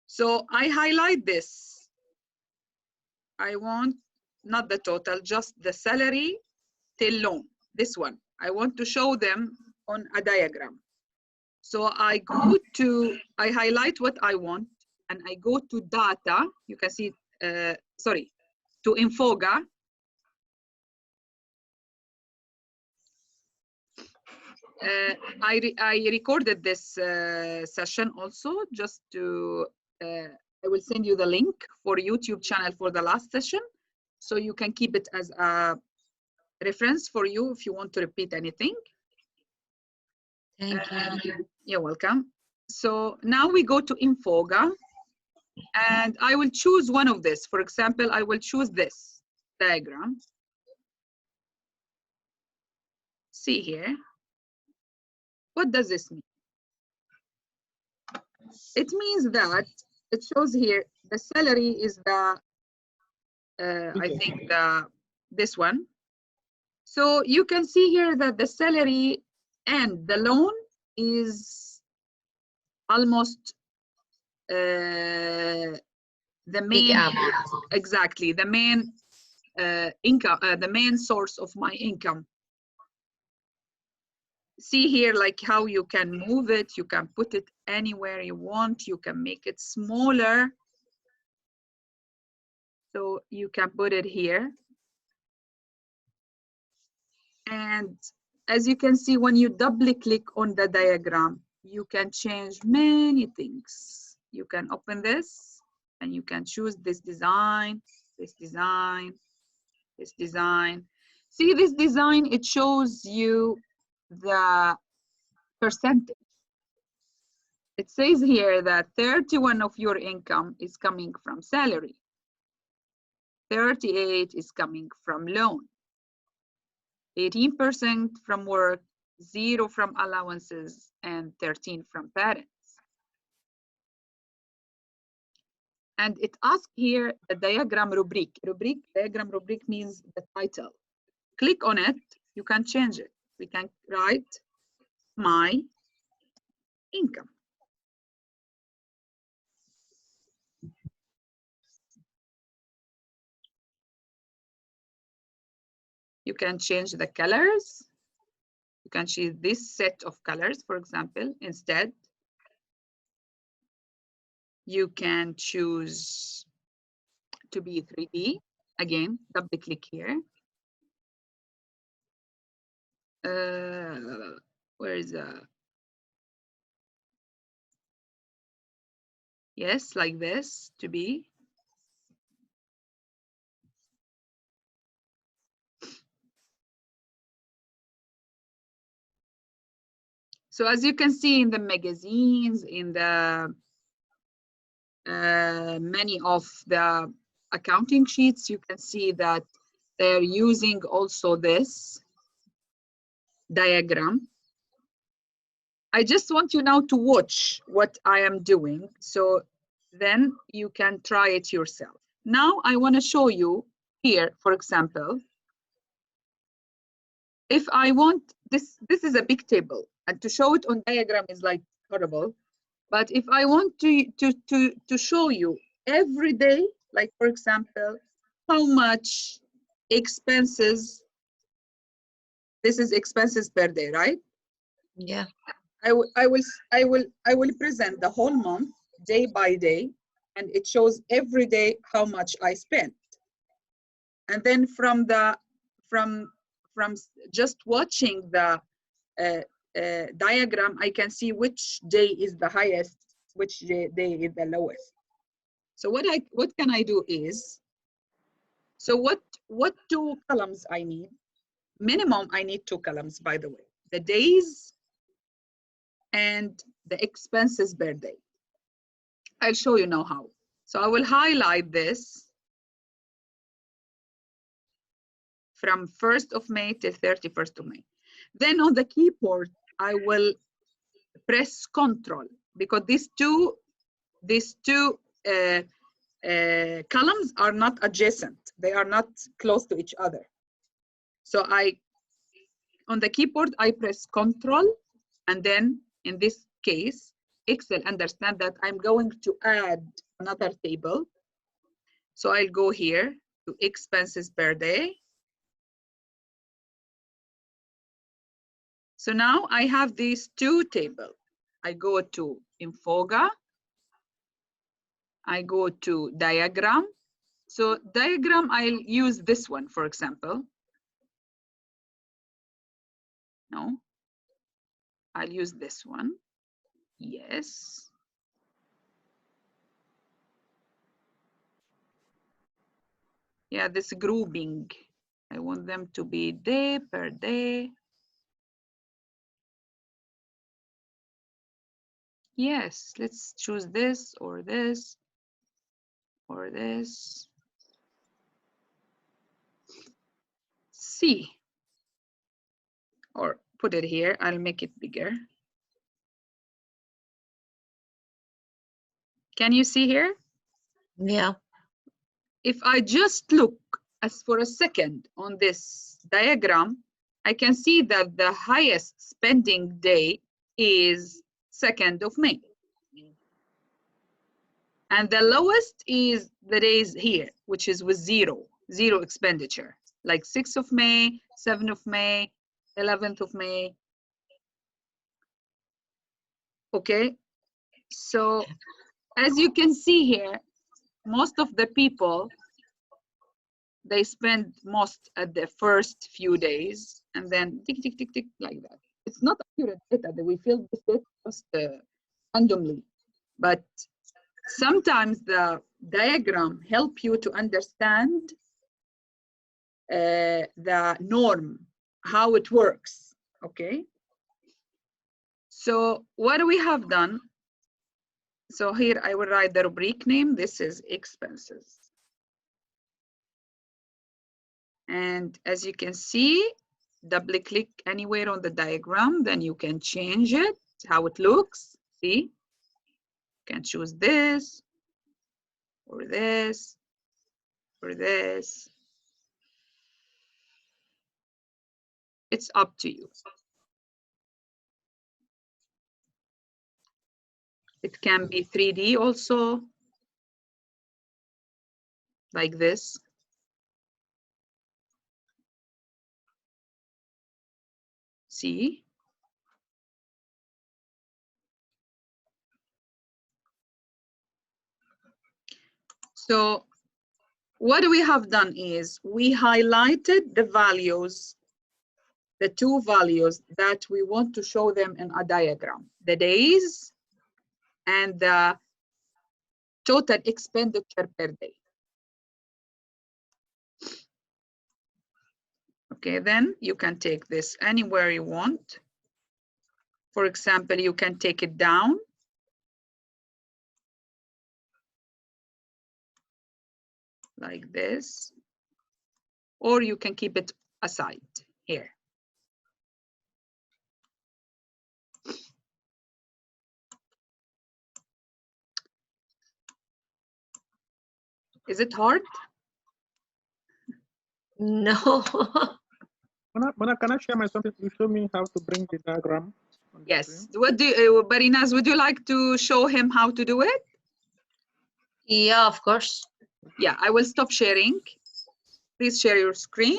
So I highlight this. I want not the total, just the salary till loan, this one. I want to show them on a diagram. So I go to, I highlight what I want and I go to data. You can see, sorry, to Infoga. I recorded this session also just to, I will send you the link for YouTube channel for the last session. So you can keep it as a reference for you if you want to repeat anything. Thank you. You're welcome. So now we go to Infoga and I will choose one of this. For example, I will choose this diagram. See here. What does this mean? It means that it shows here the salary is the, I think this one. So you can see here that the salary and the loan is almost the main, exactly, the main income, the main source of my income. See here like how you can move it, you can put it anywhere you want, you can make it smaller. So you can put it here. And as you can see, when you double click on the diagram, you can change many things. You can open this and you can choose this design, this design, this design. See this design, it shows you the percentage. It says here that 31% of your income is coming from salary. 38% is coming from loan. 18% from work, 0% from allowances, and 13% from parents. And it asks here the diagram rubric. Diagram rubric means the title. Click on it, you can change it. We can write my income. You can change the colors. You can choose this set of colors, for example, instead. You can choose to be 3D. Again, double click here. Where is the? Yes, like this, to be. So as you can see in the magazines, in the many of the accounting sheets, you can see that they're using also this diagram. I just want you now to watch what I am doing, so then you can try it yourself. Now I want to show you here, for example, if I want this is a big table, and to show it on diagram is like horrible. But if I want to show you every day, like for example, how much expenses, this is expenses per day, right? Yeah. I will present the whole month, day by day, and it shows every day how much I spent. And then from just watching the diagram, I can see which day is the highest, which day is the lowest. So what can I do is, so what two columns I need? Minimum, I need two columns, by the way, the days and the expenses per day. I'll show you now how. So I will highlight this from 1st of May to 31st of May. Then on the keyboard, I will press Control, because these two columns are not adjacent. They are not close to each other. So on the keyboard, I press Control, and then in this case, Excel understand that I'm going to add another table. So I'll go here to expenses per day. So now I have these two tables. I go to Infoga. I go to diagram. So diagram, I'll use this one, for example. No, I'll use this one. Yes. Yeah, this grouping. I want them to be day per day. Yes, let's choose this or this or this. C. Or put it here, I'll make it bigger. Can you see here? Yeah. If I just look as for a second on this diagram, I can see that the highest spending day is 2nd of May. And the lowest is the days here, which is with zero expenditure, like 6th of May, 7th of May, 11th of May. Okay, so as you can see here, most of the people, they spend most at the first few days and then tick, tick, tick, tick, like that. It's not accurate data that we feel this data just randomly, but sometimes the diagram help you to understand the norm, how it works, okay? So what we have done, so here I will write the rubric name, this is expenses. And as you can see, double click anywhere on the diagram, then you can change it, how it looks, see? You can choose this, or this, or this. It's up to you. It can be 3D also, like this. See? So what we have done is we highlighted the values, the two values that we want to show them in a diagram, the days and the total expenditure per day. Okay, then you can take this anywhere you want. For example, you can take it down. Like this. Or you can keep it aside here. Is it hard? No. Manar, can I share my something? You show me how to bring the diagram. Yes. What do Barinaz, would you like to show him how to do it? Yeah, of course. Yeah, I will stop sharing. Please share your screen.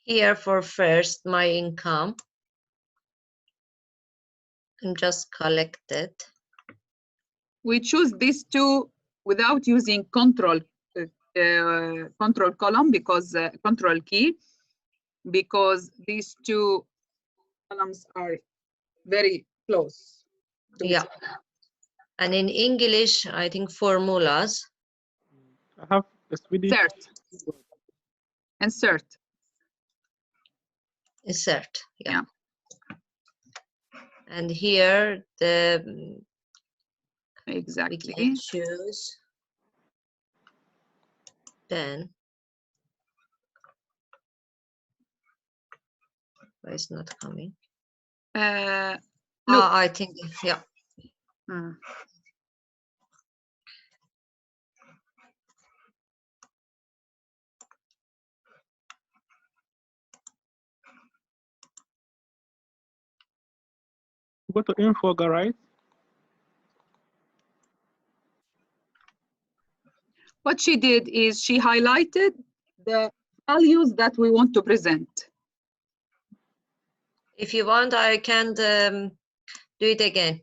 Here for first, my income. And just collect it. We choose these two without using control column because control key, because these two columns are very close to each Yeah. other. And in English, I think formulas. I have a Swedish. Insert. Insert. Yeah. Yeah. And here the Exactly. we can choose. Then why it's not coming? Look. I think yeah. Go to info, right? What she did is she highlighted the values that we want to present. If you want, I can do it again.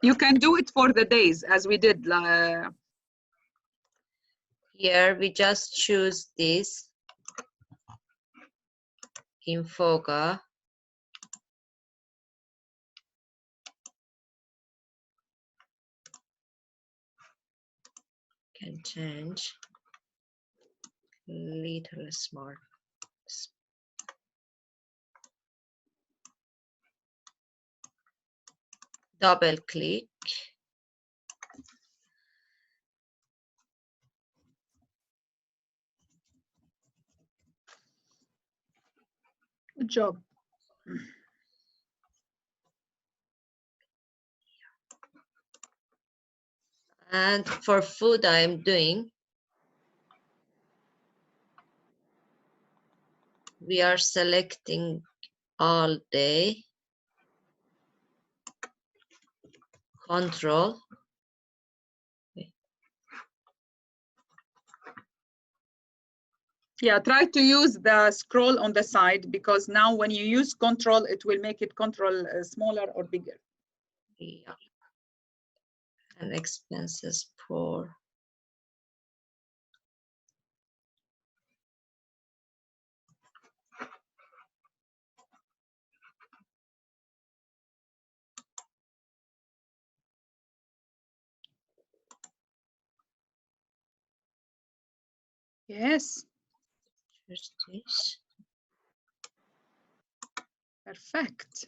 You can do it for the days as we did. Here we just choose this Infoga. Can change little smart. Double click. Good job. And for food, I'm doing. We are selecting all day. Control. Yeah, try to use the scroll on the side, because now when you use control, it will make it control smaller or bigger. Yeah. And expenses for. Yes. Here's this. Perfect.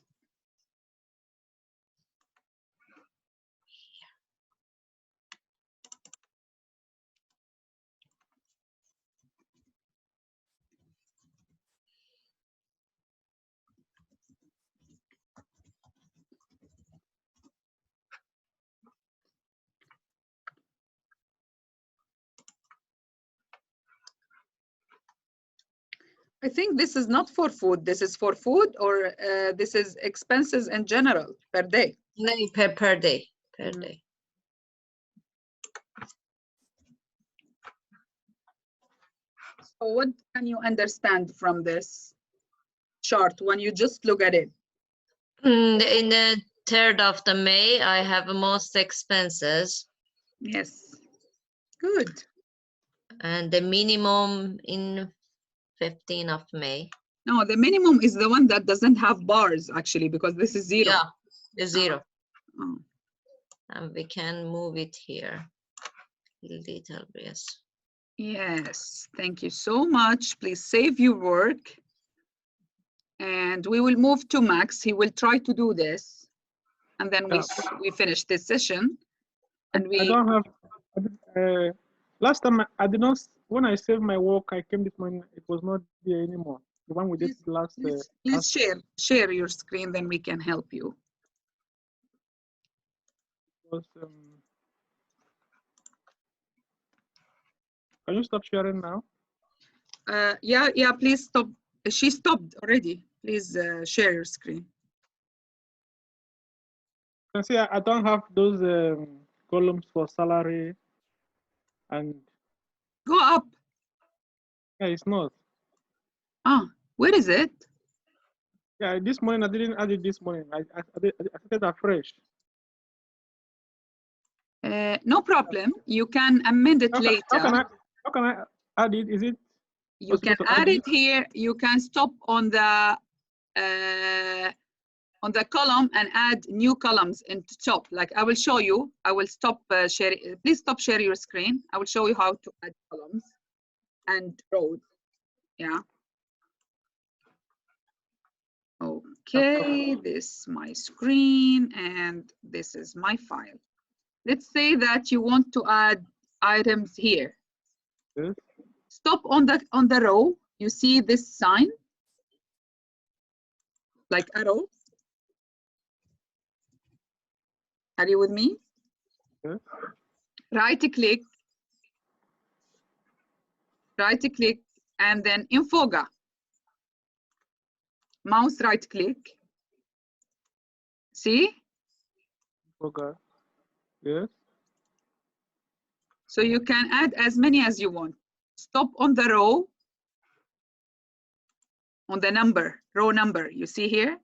I think this is not for food. This is for food, or this is expenses in general per day. No, per day. Per day. So what can you understand from this chart when you just look at it? In the 3rd of the May, I have most expenses. Yes. Good. And the minimum in 15th of May. No, the minimum is the one that doesn't have bars, actually, because this is 0. Yeah, the 0. Oh. And we can move it here. Little bit. Yes, thank you so much. Please save your work. And we will move to Max. He will try to do this. And then we finish this session. And I don't have, last time I did not, when I saved my work, I came this morning, it was not there anymore. The one we did last. Please share your screen, then we can help you. Was, can you stop sharing now? Yeah, please stop. She stopped already. Please share your screen. You can see I don't have those columns for salary and. Go up. Yeah, it's not. Ah, where is it? Yeah, this morning I didn't add it this morning. I started afresh. No problem. You can amend it later. How can I add it? Is it? You can add it here. You can stop on the column and add new columns in the top. Like I will show you. I will stop sharing. Please stop sharing your screen. I will show you how to add columns and rows. Yeah. Okay, this is my screen and this is my file. Let's say that you want to add items here. Yes. Stop on the row. You see this sign, like arrow. Are you with me? Yes. Right click, and then Infoga. Mouse right click. See? Okay. Yes. So you can add as many as you want. Stop on the row, on the number, row number, you see here?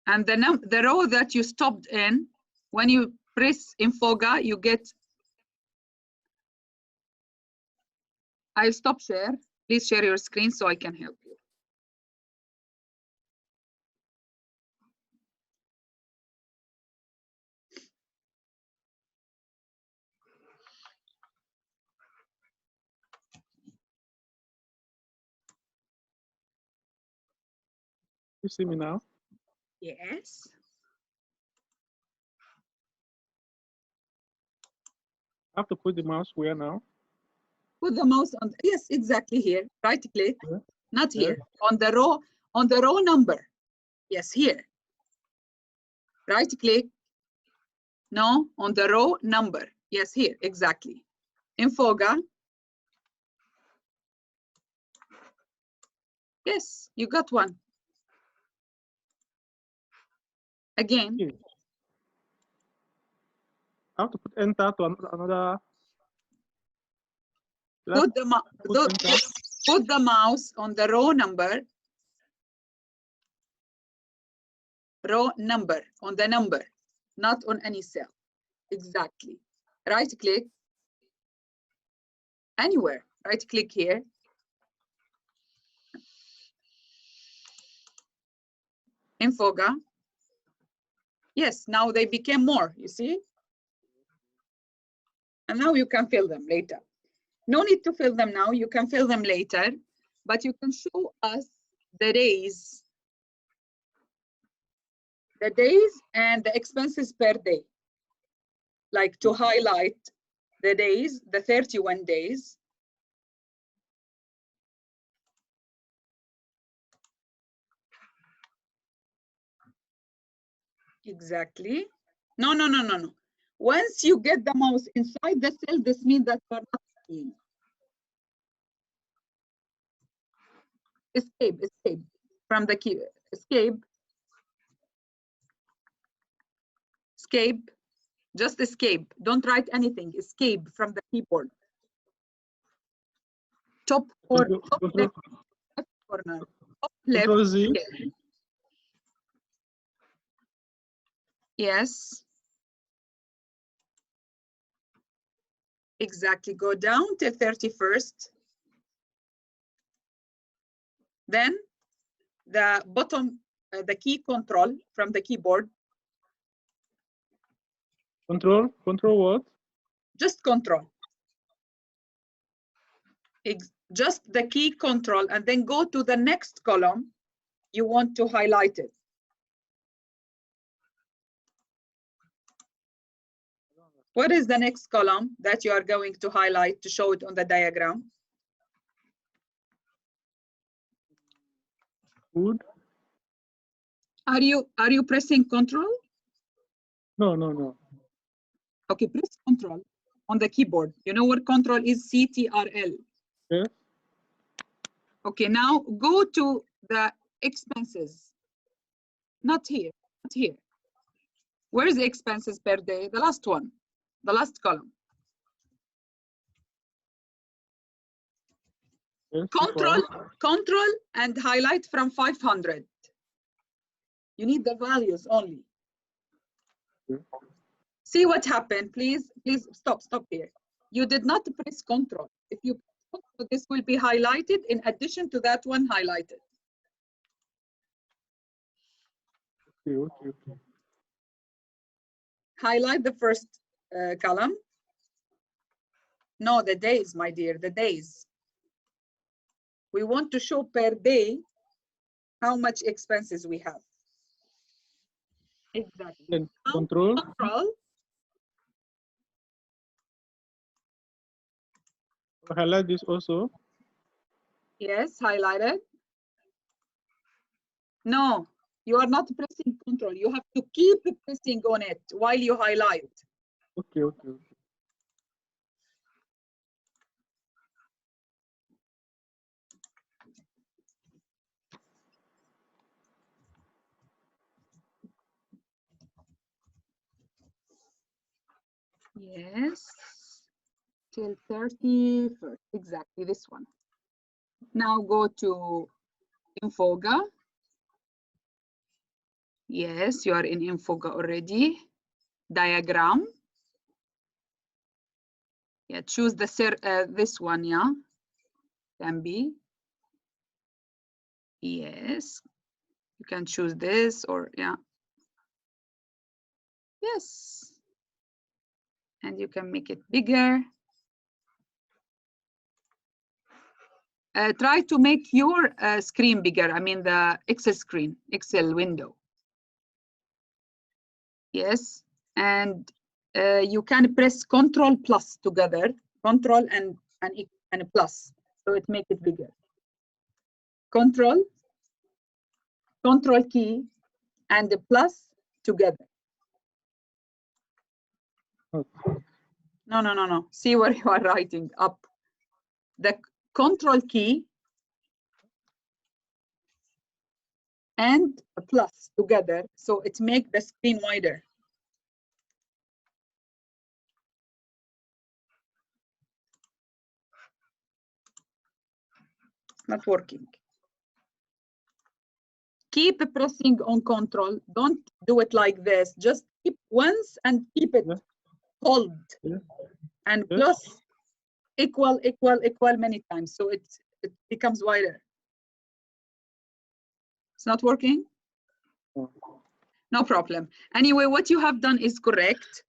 And the row that you stopped in, when you press Infoga, you get, I'll stop share. Please share your screen so I can help you. You see me now? Yes. I have to put the mouse where now? Put the mouse on, yes, exactly here. Right click, Yeah. not Yeah. here, on the row number. Yes, here. Right click, no, on the row number. Yes, here, exactly. Infoga. Yes, you got one. Again. Yeah. I have to put enter to another. Put the mouse on the row number. Row number, on the number, not on any cell. Exactly. Right click. Anywhere. Right click here. Infoga. Yes, now they became more, you see? And now you can fill them later. No need to fill them now, you can fill them later, but you can show us the days and the expenses per day. Like to highlight the days, the 31 days. Exactly. No. Once you get the mouse inside the cell, this means that you're not seeing. Escape from the key. Escape. Just escape. Don't write anything. Escape from the keyboard. Top or top left corner. Top left. Control Z. Yes. Exactly. Go down till 31st. Then the bottom, the key control from the keyboard. Control what? Just control. Just the key control, and then go to the next column. You want to highlight it. What is the next column that you are going to highlight to show it on the diagram? Food. Are you pressing control? No. Okay, press control on the keyboard. You know what control is? CTRL. Yes. Okay, now go to the expenses. Not here, not here. Where is the expenses per day? The last one, the last column. Yes, Control and highlight from 500. You need the values only. Okay. See what happened, please stop here. You did not press control. If you press control, this will be highlighted in addition to that one highlighted. Okay. Highlight the first column. No, the days, my dear, the days. We want to show per day how much expenses we have. Exactly. Then control. Highlight this also. Yes, highlighted. No, you are not pressing control. You have to keep pressing on it while you highlight. Okay. Yes, till 31st, exactly this one. Now go to Infoga. Yes, you are in Infoga already. Diagram. Yeah, choose the this one, yeah, can be. Yes, you can choose this or yeah. Yes, and you can make it bigger. Try to make your screen bigger. I mean the Excel screen, Excel window. Yes, and you can press Control plus together, Control and plus, so it make it bigger. Control key and the plus together. Okay. No. See where you are writing up. The Control key and a plus together, so it make the screen wider. Not working. Keep pressing on Control. Don't do it like this. Just keep once and keep it hold. Yeah. And Yeah. plus equal many times, so it becomes wider. It's not working? No problem. Anyway, what you have done is correct.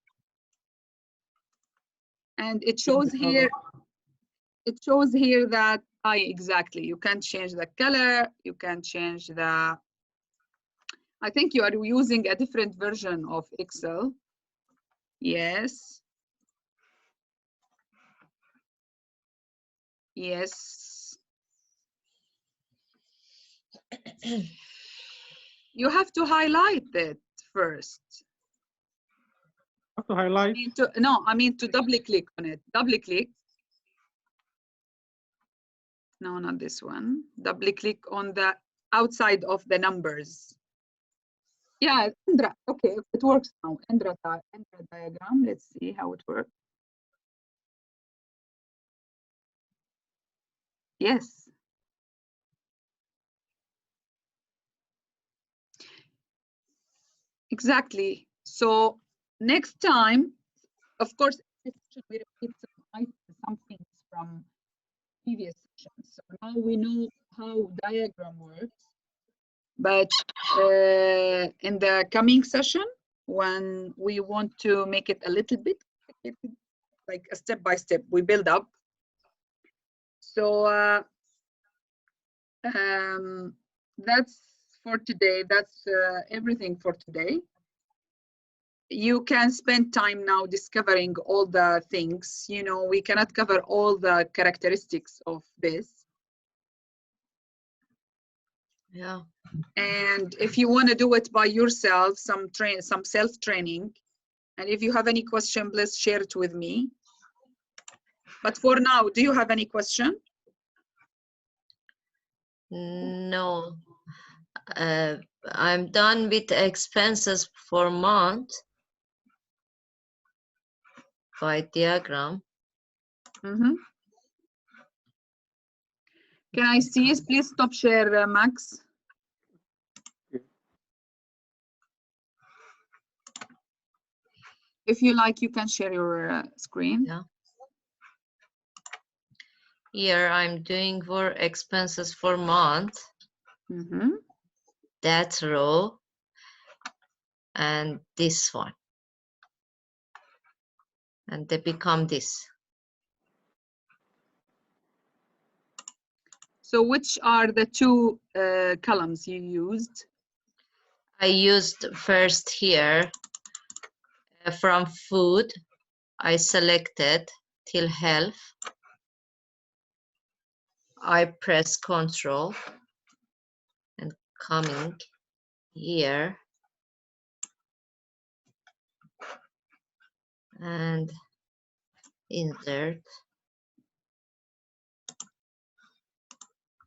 And it shows here, that exactly, you can change the color, you can change the, I think you are using a different version of Excel. Yes. Yes. You have to highlight it first. Have to highlight. I mean to double click on it. Double click. No, not this one. Double click on the outside of the numbers. Yeah, Indra. Okay, it works now. Indra diagram. Let's see how it works. Yes. Exactly. So next time, of course, we repeat some things from previous sessions. So now we know how diagram works. But in the coming session, when we want to make it a little bit like a step by step, we build up. So that's for today. That's everything for today. You can spend time now discovering all the things. You know, we cannot cover all the characteristics of this. Yeah. And if you want to do it by yourself, some self-training, and if you have any question, please share it with me. But for now, do you have any question? No. I'm done with expenses for month by diagram. Mm-hmm. Can I see it? Please stop share, Max. If you like, you can share your screen. Yeah. Here I'm doing for expenses for month. Mm-hmm. That row and this one. And they become this. So which are the two columns you used? I used first here from food. I selected till health. I press Control and coming here and insert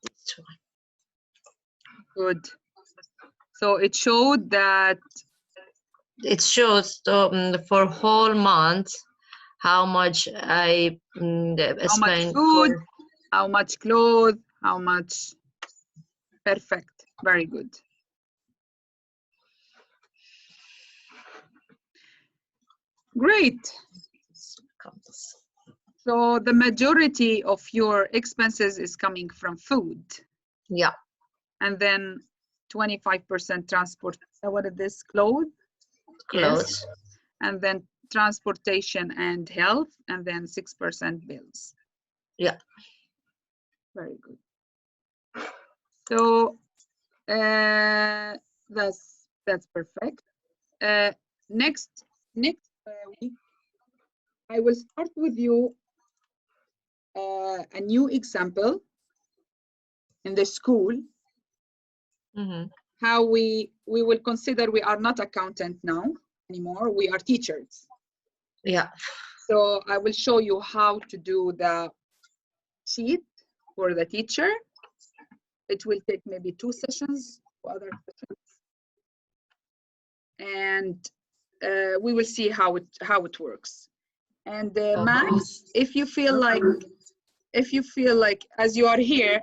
this one. Good. So it showed that It shows for whole month how much I how much spent food, for. how much clothes, how much. Perfect. Very good. Great. So the majority of your expenses is coming from food. Yeah. And then 25% transport. What is this? Clothes? Clothes. Yes. And then transportation and health, and then 6% bills. Yeah. Very good. So that's perfect. Next week, I will start with you a new example in the school. Mm-hmm. How we will consider we are not accountant now anymore. We are teachers. Yeah. So I will show you how to do the sheet for the teacher. It will take maybe 2 sessions, 2 other sessions. And we will see how it works. And Max, if you feel like as you are here,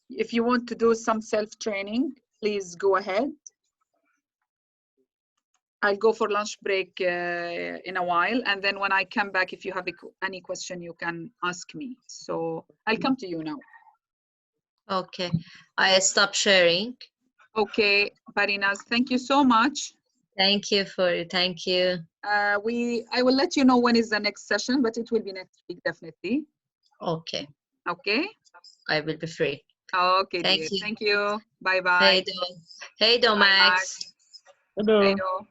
if you want to do some self-training, please go ahead. I'll go for lunch break in a while, and then when I come back, if you have any question, you can ask me. So I'll come to you now. Okay, I stop sharing. Okay, Parinas, thank you so much. Thank you thank you. I will let you know when is the next session, but it will be next week, definitely. Okay. Okay. I will be free. Okay, thank dear. you. Thank you. Bye bye. Hey, Do Max. Hello. Hey, Do.